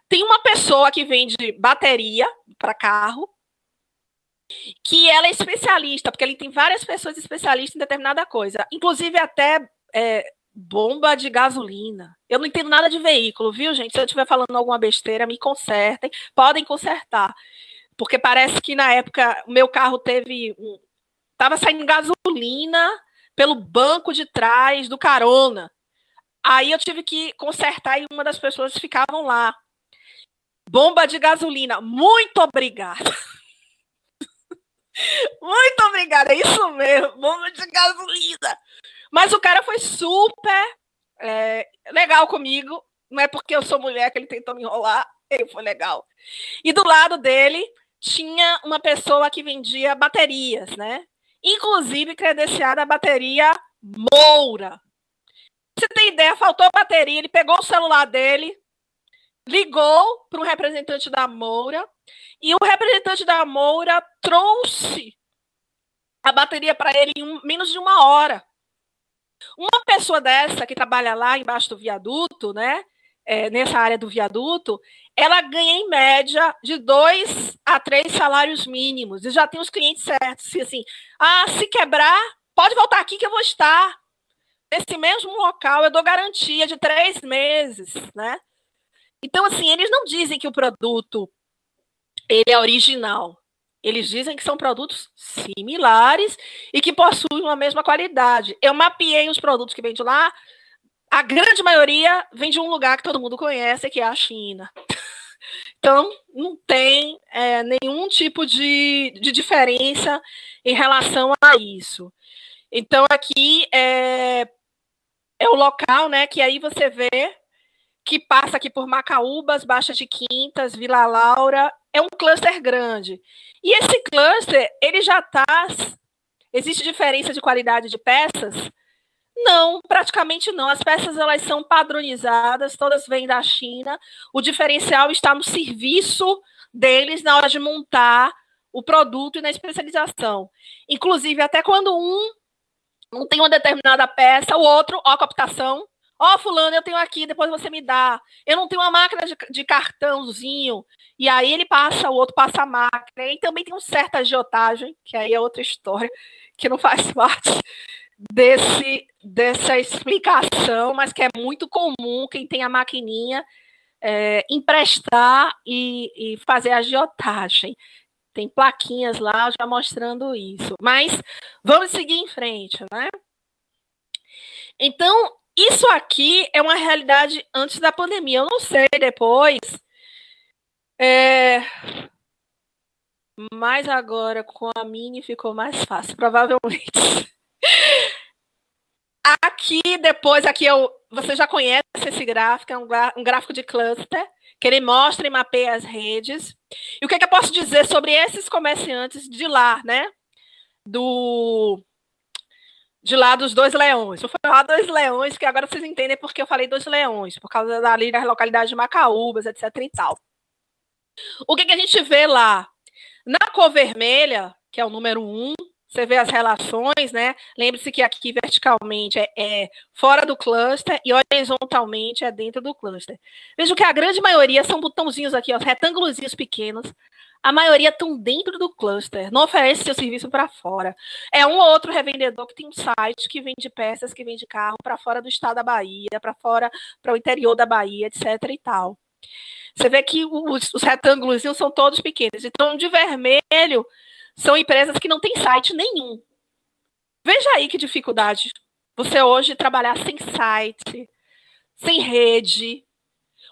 tem uma pessoa que vende bateria para carro, que ela é especialista, porque ele tem várias pessoas especialistas em determinada coisa, inclusive até bomba de gasolina. Eu não entendo nada de veículo, viu, gente? Se eu estiver falando alguma besteira, me consertem, podem consertar, porque parece que na época o meu carro estava saindo gasolina pelo banco de trás do carona. Aí eu tive que consertar e uma das pessoas ficavam lá. Bomba de gasolina. Muito obrigada. Muito obrigada. É isso mesmo. Bomba de gasolina. Mas o cara foi super legal comigo. Não é porque eu sou mulher que ele tentou me enrolar. Ele foi legal. E do lado dele tinha uma pessoa que vendia baterias, né? Inclusive credenciada a bateria Moura. Você tem ideia, faltou bateria, ele pegou o celular dele, ligou para um representante da Moura, e o representante da Moura trouxe a bateria para ele em menos de 1 hora. Uma pessoa dessa que trabalha lá embaixo do viaduto, né? Nessa área do viaduto, ela ganha em média de 2 a 3 salários mínimos. E já tem os clientes certos. Assim, se quebrar, pode voltar aqui que eu vou estar. Nesse mesmo local, eu dou garantia de 3 meses, né? Então, assim, eles não dizem que o produto ele é original. Eles dizem que são produtos similares e que possuem a mesma qualidade. Eu mapeei os produtos que vêm de lá. A grande maioria vem de um lugar que todo mundo conhece, que é a China. Então, não tem nenhum tipo de diferença em relação a isso. Então, aqui é o local, né, que aí você vê que passa aqui por Macaúbas, Baixa de Quintas, Vila Laura. É um cluster grande. E esse cluster, ele já está... Existe diferença de qualidade de peças? Não, praticamente não. As peças elas são padronizadas, todas vêm da China. O diferencial está no serviço deles na hora de montar o produto e na especialização. Inclusive, até quando um não tem uma determinada peça, o outro, a cooptação. Fulano, eu tenho aqui, depois você me dá. Eu não tenho uma máquina de cartãozinho. E aí ele passa, o outro passa a máquina. E também tem uma certa agiotagem, que aí é outra história, que não faz parte dessa explicação, mas que é muito comum quem tem a maquininha emprestar e fazer a agiotagem. Tem plaquinhas lá já mostrando isso. Mas vamos seguir em frente, né? Então, isso aqui é uma realidade antes da pandemia. Eu não sei depois. Mas agora, com a Mini, ficou mais fácil, provavelmente. Aqui, você já conhece esse gráfico, é um gráfico de cluster, que ele mostra e mapeia as redes. E o que eu posso dizer sobre esses comerciantes de lá, né? De lá dos 2 leões. Vou falar 2 leões, porque agora vocês entendem porque eu falei 2 leões, por causa das localidades de Macaúbas, etc. e tal. O que a gente vê lá? Na cor vermelha, que é o número 1, você vê as relações, né? Lembre-se que aqui verticalmente é fora do cluster e horizontalmente é dentro do cluster. Veja que a grande maioria são botãozinhos aqui, ó, retângulozinhos pequenos. A maioria estão dentro do cluster, não oferece seu serviço para fora. É um ou outro revendedor que tem um site que vende peças, que vende carro para fora do estado da Bahia, para o interior da Bahia, etc. e tal. Você vê que os retângulos são todos pequenos. Então, de vermelho, são empresas que não têm site nenhum. Veja aí que dificuldade. Você hoje trabalhar sem site, sem rede.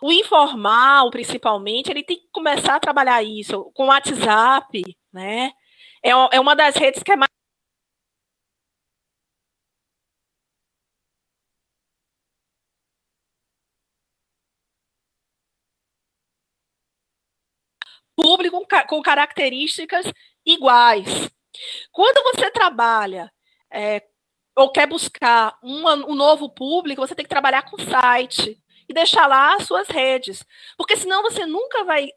O informal, principalmente, ele tem que começar a trabalhar isso com o WhatsApp, né? É uma das redes que é mais público com características iguais. Quando você trabalha ou quer buscar um novo público, você tem que trabalhar com site e deixar lá as suas redes, porque senão você nunca vai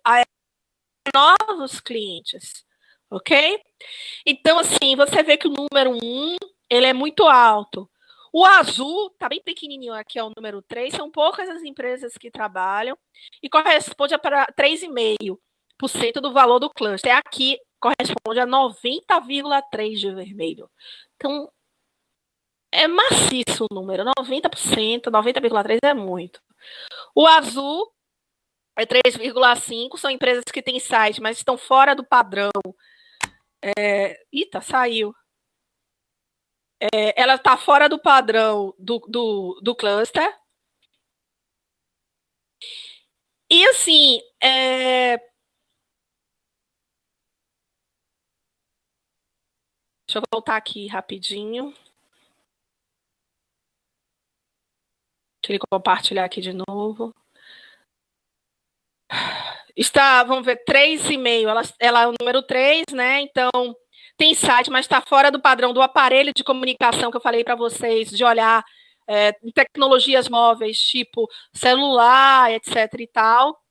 novos clientes, ok? Então, assim, você vê que o número 1, ele é muito alto. O azul, tá bem pequenininho aqui, é o número 3, são poucas as empresas que trabalham e corresponde a 3,5% do valor do cluster. Aqui corresponde a 90,3% de vermelho. Então, é maciço o número, 90%, 90,3% é muito. O azul é 3,5%, são empresas que têm site, mas estão fora do padrão. Eita, saiu. Ela está fora do padrão do cluster, E assim, deixa eu voltar aqui rapidinho. Deixa eu compartilhar aqui de novo. Vamos ver, 3,5. Ela é o número 3, né? Então, tem site, mas está fora do padrão do aparelho de comunicação que eu falei para vocês, de olhar em tecnologias móveis, tipo celular, etc. e tal.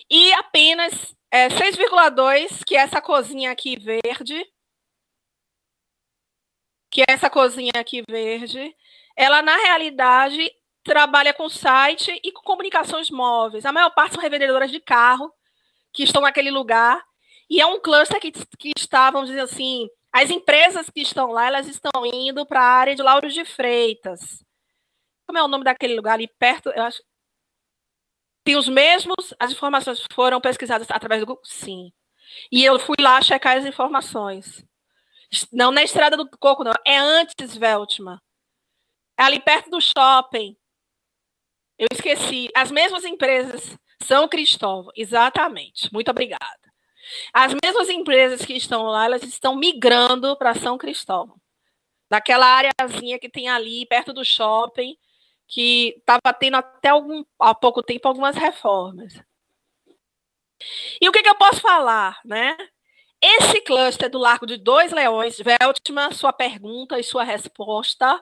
E apenas 6,2, que é essa cozinha aqui verde. Ela, na realidade, trabalha com site e com comunicações móveis. A maior parte são revendedoras de carro que estão naquele lugar. E é um cluster que está, vamos dizer assim, as empresas que estão lá, elas estão indo para a área de Lauro de Freitas. Como é o nome daquele lugar ali perto? Eu acho. Tem os mesmos, as informações foram pesquisadas através do Google? Sim. E eu fui lá checar as informações. Não na Estrada do Coco, não. É antes, Veltman. É ali perto do shopping. Eu esqueci. As mesmas empresas, São Cristóvão. Exatamente. Muito obrigada. As mesmas empresas que estão lá, elas estão migrando para São Cristóvão. Daquela areazinha que tem ali, perto do shopping, que estava tendo até há pouco tempo algumas reformas. E o que eu posso falar, né? Esse cluster do Largo de Dois Leões, Veltman, sua pergunta e sua resposta,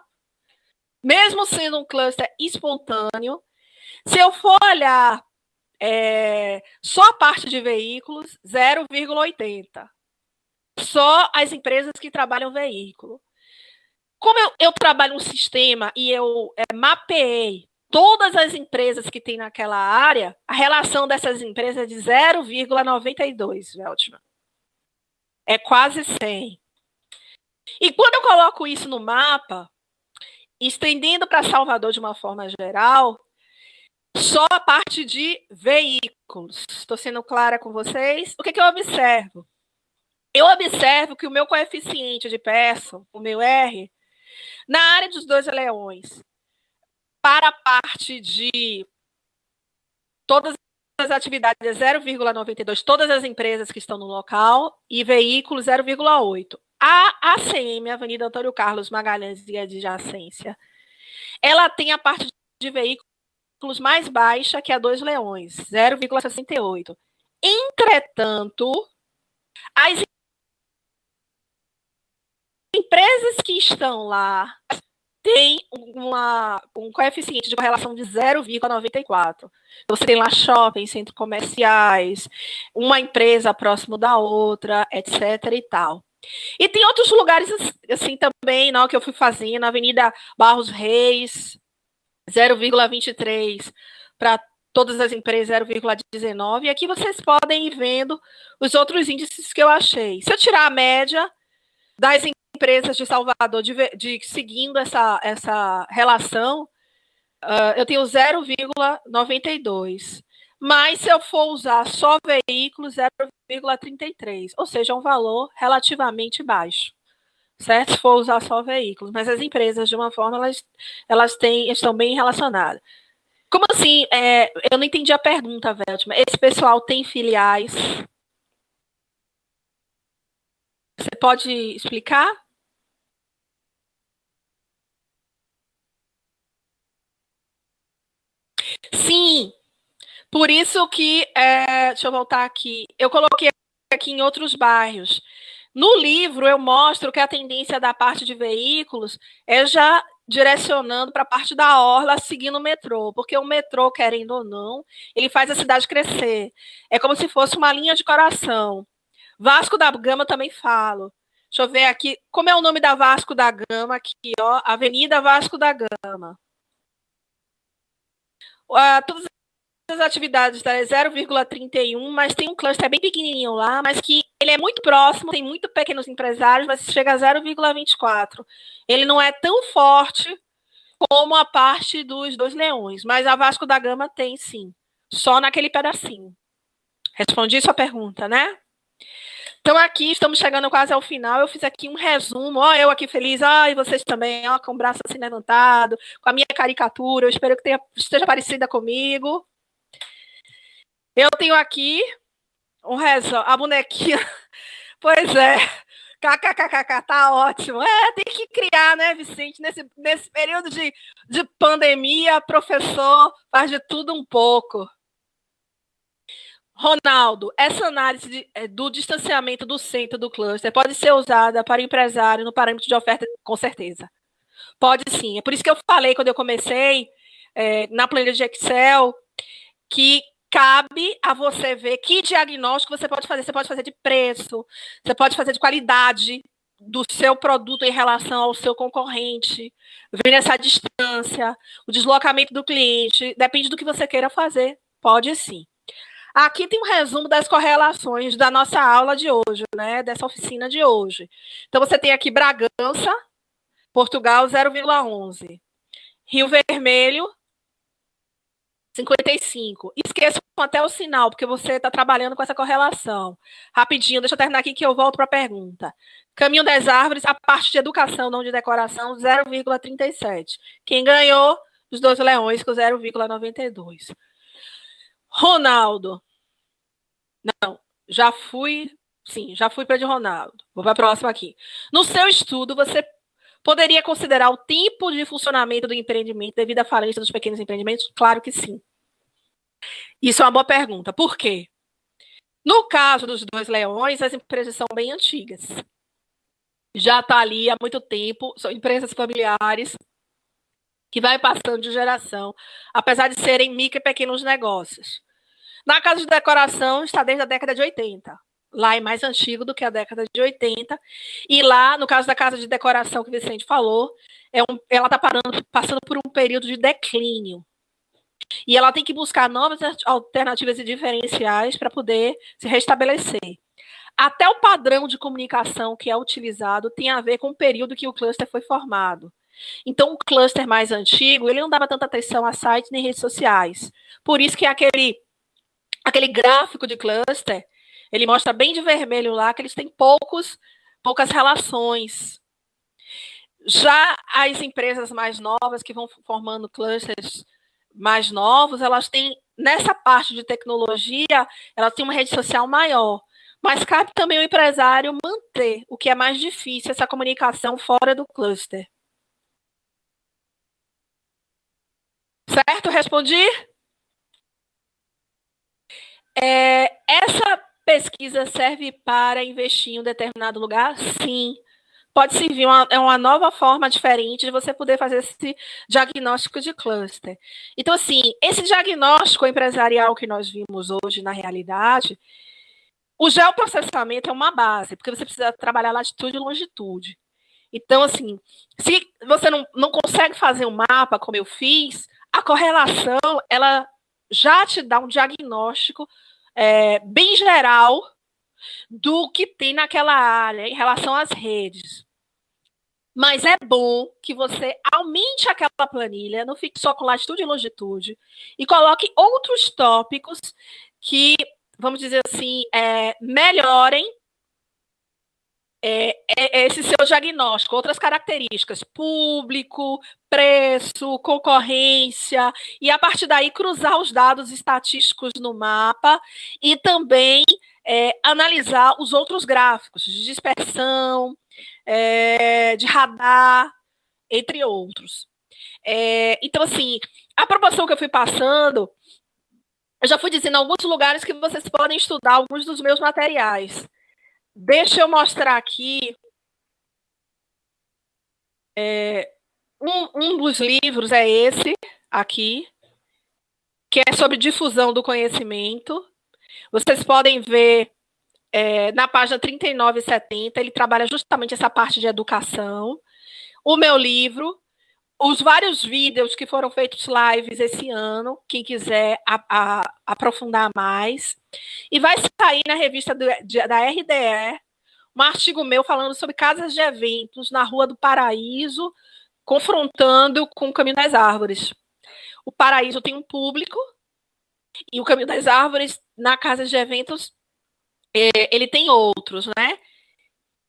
mesmo sendo um cluster espontâneo, se eu for olhar só a parte de veículos, 0,80. Só as empresas que trabalham veículo. Como eu trabalho um sistema e eu mapeei todas as empresas que tem naquela área, a relação dessas empresas é de 0,92, Veltman. É quase 100. E quando eu coloco isso no mapa, estendendo para Salvador de uma forma geral, só a parte de veículos. Estou sendo clara com vocês? O que eu observo? Eu observo que o meu coeficiente de Pearson, o meu R, na área dos Dois Leões, para a parte de todas as atividades é 0,92, todas as empresas que estão no local, e veículos 0,8. A ACM, Avenida Antônio Carlos Magalhães e adjacência, ela tem a parte de veículos mais baixa que a Dois Leões, 0,68. Entretanto, as empresas que estão lá têm um coeficiente de correlação de 0,94. Você tem lá shopping, centros comerciais, uma empresa próximo da outra, etc. e tal. E tem outros lugares assim também, não, que eu fui fazendo, na Avenida Barros Reis, 0,23 para todas as empresas, 0,19. E aqui vocês podem ir vendo os outros índices que eu achei. Se eu tirar a média das empresas de Salvador seguindo essa relação, eu tenho 0,92. Mas se eu for usar só veículos, 0,33. Ou seja, um valor relativamente baixo. Certo? Se for usar só veículos. Mas as empresas, de uma forma, elas estão bem relacionadas. Como assim? Eu não entendi a pergunta, Veltman. Esse pessoal tem filiais? Você pode explicar? Sim. Por isso que, deixa eu voltar aqui, eu coloquei aqui em outros bairros. No livro, eu mostro que a tendência da parte de veículos é já direcionando para a parte da orla, seguindo o metrô, porque o metrô, querendo ou não, ele faz a cidade crescer. É como se fosse uma linha de coração. Vasco da Gama eu também falo. Deixa eu ver aqui, como é o nome da Vasco da Gama aqui, ó, Avenida Vasco da Gama. Todas as atividades da 0,31, mas tem um cluster bem pequenininho lá, mas que ele é muito próximo, tem muito pequenos empresários, mas chega a 0,24. Ele não é tão forte como a parte dos Dois Leões, mas a Vasco da Gama tem sim, só naquele pedacinho. Respondi sua pergunta, né? Então aqui estamos chegando quase ao final, eu fiz aqui um resumo, ó, eu aqui feliz, e vocês também, ó, com o braço assim levantado, com a minha caricatura, eu espero que esteja parecida comigo. Eu tenho aqui a bonequinha. Pois é. KKKK, tá ótimo. Tem que criar, né, Vicente? Nesse período de pandemia, professor faz de tudo um pouco. Ronaldo, essa análise do distanciamento do centro do cluster pode ser usada para o empresário no parâmetro de oferta, com certeza. Pode sim. É por isso que eu falei, quando eu comecei, na planilha de Excel, que cabe a você ver que diagnóstico você pode fazer. Você pode fazer de preço, você pode fazer de qualidade do seu produto em relação ao seu concorrente, ver essa distância, o deslocamento do cliente, depende do que você queira fazer. Pode sim. Aqui tem um resumo das correlações da nossa aula de hoje, né? Dessa oficina de hoje. Então, você tem aqui Bragança, Portugal, 0,11. Rio Vermelho, 55. Esqueçam até o sinal, porque você está trabalhando com essa correlação. Rapidinho, deixa eu terminar aqui que eu volto para a pergunta. Caminho das Árvores, a parte de educação, não de decoração, 0,37. Quem ganhou? Os dois leões, com 0,92. Ronaldo. Não, já fui para de Ronaldo. Vou para a próxima aqui. No seu estudo, você poderia considerar o tempo de funcionamento do empreendimento devido à falência dos pequenos empreendimentos? Claro que sim. Isso é uma boa pergunta. Por quê? No caso dos dois leões, as empresas são bem antigas. Já está ali há muito tempo, são empresas familiares que vai passando de geração, apesar de serem micro e pequenos negócios. Na casa de decoração, está desde a década de 80. Lá é mais antigo do que a década de 80. E lá, no caso da casa de decoração que o Vicente falou, ela está passando por um período de declínio. E ela tem que buscar novas alternativas e diferenciais para poder se restabelecer. Até o padrão de comunicação que é utilizado tem a ver com o período que o cluster foi formado. Então, o cluster mais antigo, ele não dava tanta atenção a sites nem redes sociais. Por isso que aquele gráfico de cluster, ele mostra bem de vermelho lá que eles têm poucas relações. Já as empresas mais novas que vão formando clusters mais novos, elas têm, nessa parte de tecnologia, elas têm uma rede social maior. Mas cabe também o empresário manter, o que é mais difícil, essa comunicação fora do cluster. Certo? Respondi? Essa pesquisa serve para investir em um determinado lugar? Sim. Pode servir, é uma nova forma diferente de você poder fazer esse diagnóstico de cluster. Então, assim, esse diagnóstico empresarial que nós vimos hoje na realidade, o geoprocessamento é uma base, porque você precisa trabalhar latitude e longitude. Então, assim, se você não consegue fazer um mapa, como eu fiz, a correlação, ela já te dá um diagnóstico bem geral do que tem naquela área em relação às redes. Mas é bom que você aumente aquela planilha, não fique só com latitude e longitude, e coloque outros tópicos que, vamos dizer assim, melhorem esse seu diagnóstico, outras características, público, preço, concorrência, e a partir daí cruzar os dados estatísticos no mapa e também analisar os outros gráficos de dispersão, de radar, entre outros. Então, assim, a proporção que eu fui passando, eu já fui dizendo em alguns lugares que vocês podem estudar alguns dos meus materiais. Deixa eu mostrar aqui. Um dos livros é esse aqui, que é sobre difusão do conhecimento. Vocês podem ver na página 39 e 70, ele trabalha justamente essa parte de educação. O meu livro, os vários vídeos que foram feitos lives esse ano, quem quiser aprofundar mais. E vai sair na revista da RDE um artigo meu falando sobre casas de eventos na Rua do Paraíso, confrontando com o Caminho das Árvores. O Paraíso tem um público e o Caminho das Árvores, na casa de eventos, ele tem outros, né?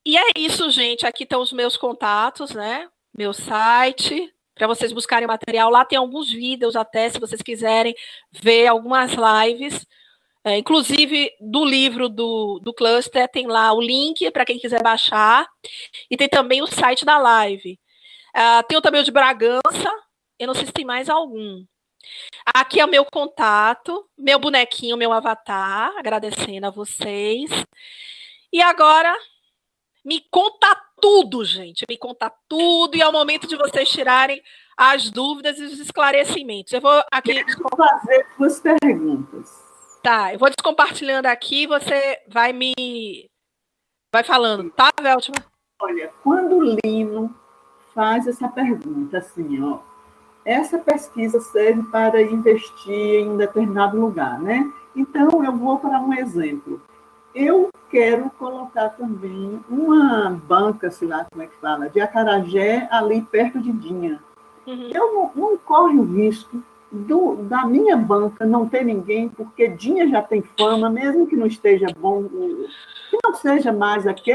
E é isso, gente. Aqui estão os meus contatos, né? Meu site, para vocês buscarem material. Lá tem alguns vídeos até, se vocês quiserem ver algumas lives Inclusive, do livro do Cluster, tem lá o link para quem quiser baixar, e tem também o site da live. Tem também o de Bragança, eu não sei se tem mais algum. Aqui é o meu contato, meu bonequinho, meu avatar, agradecendo a vocês. E agora, me conta tudo, gente, me conta tudo, e é o momento de vocês tirarem as dúvidas e os esclarecimentos. Eu vou aqui fazer duas perguntas. Tá, eu vou descompartilhando aqui, você vai falando, tá, Veltman? Olha, quando o Lino faz essa pergunta, assim, ó, essa pesquisa serve para investir em um determinado lugar, né? Então, eu vou para um exemplo. Eu quero colocar também uma banca, sei lá como é que fala, de acarajé ali perto de Dinha. Uhum. Eu não corre o risco da minha banca não ter ninguém, porque Dinha já tem fama, mesmo que não esteja bom, que não seja mais aquele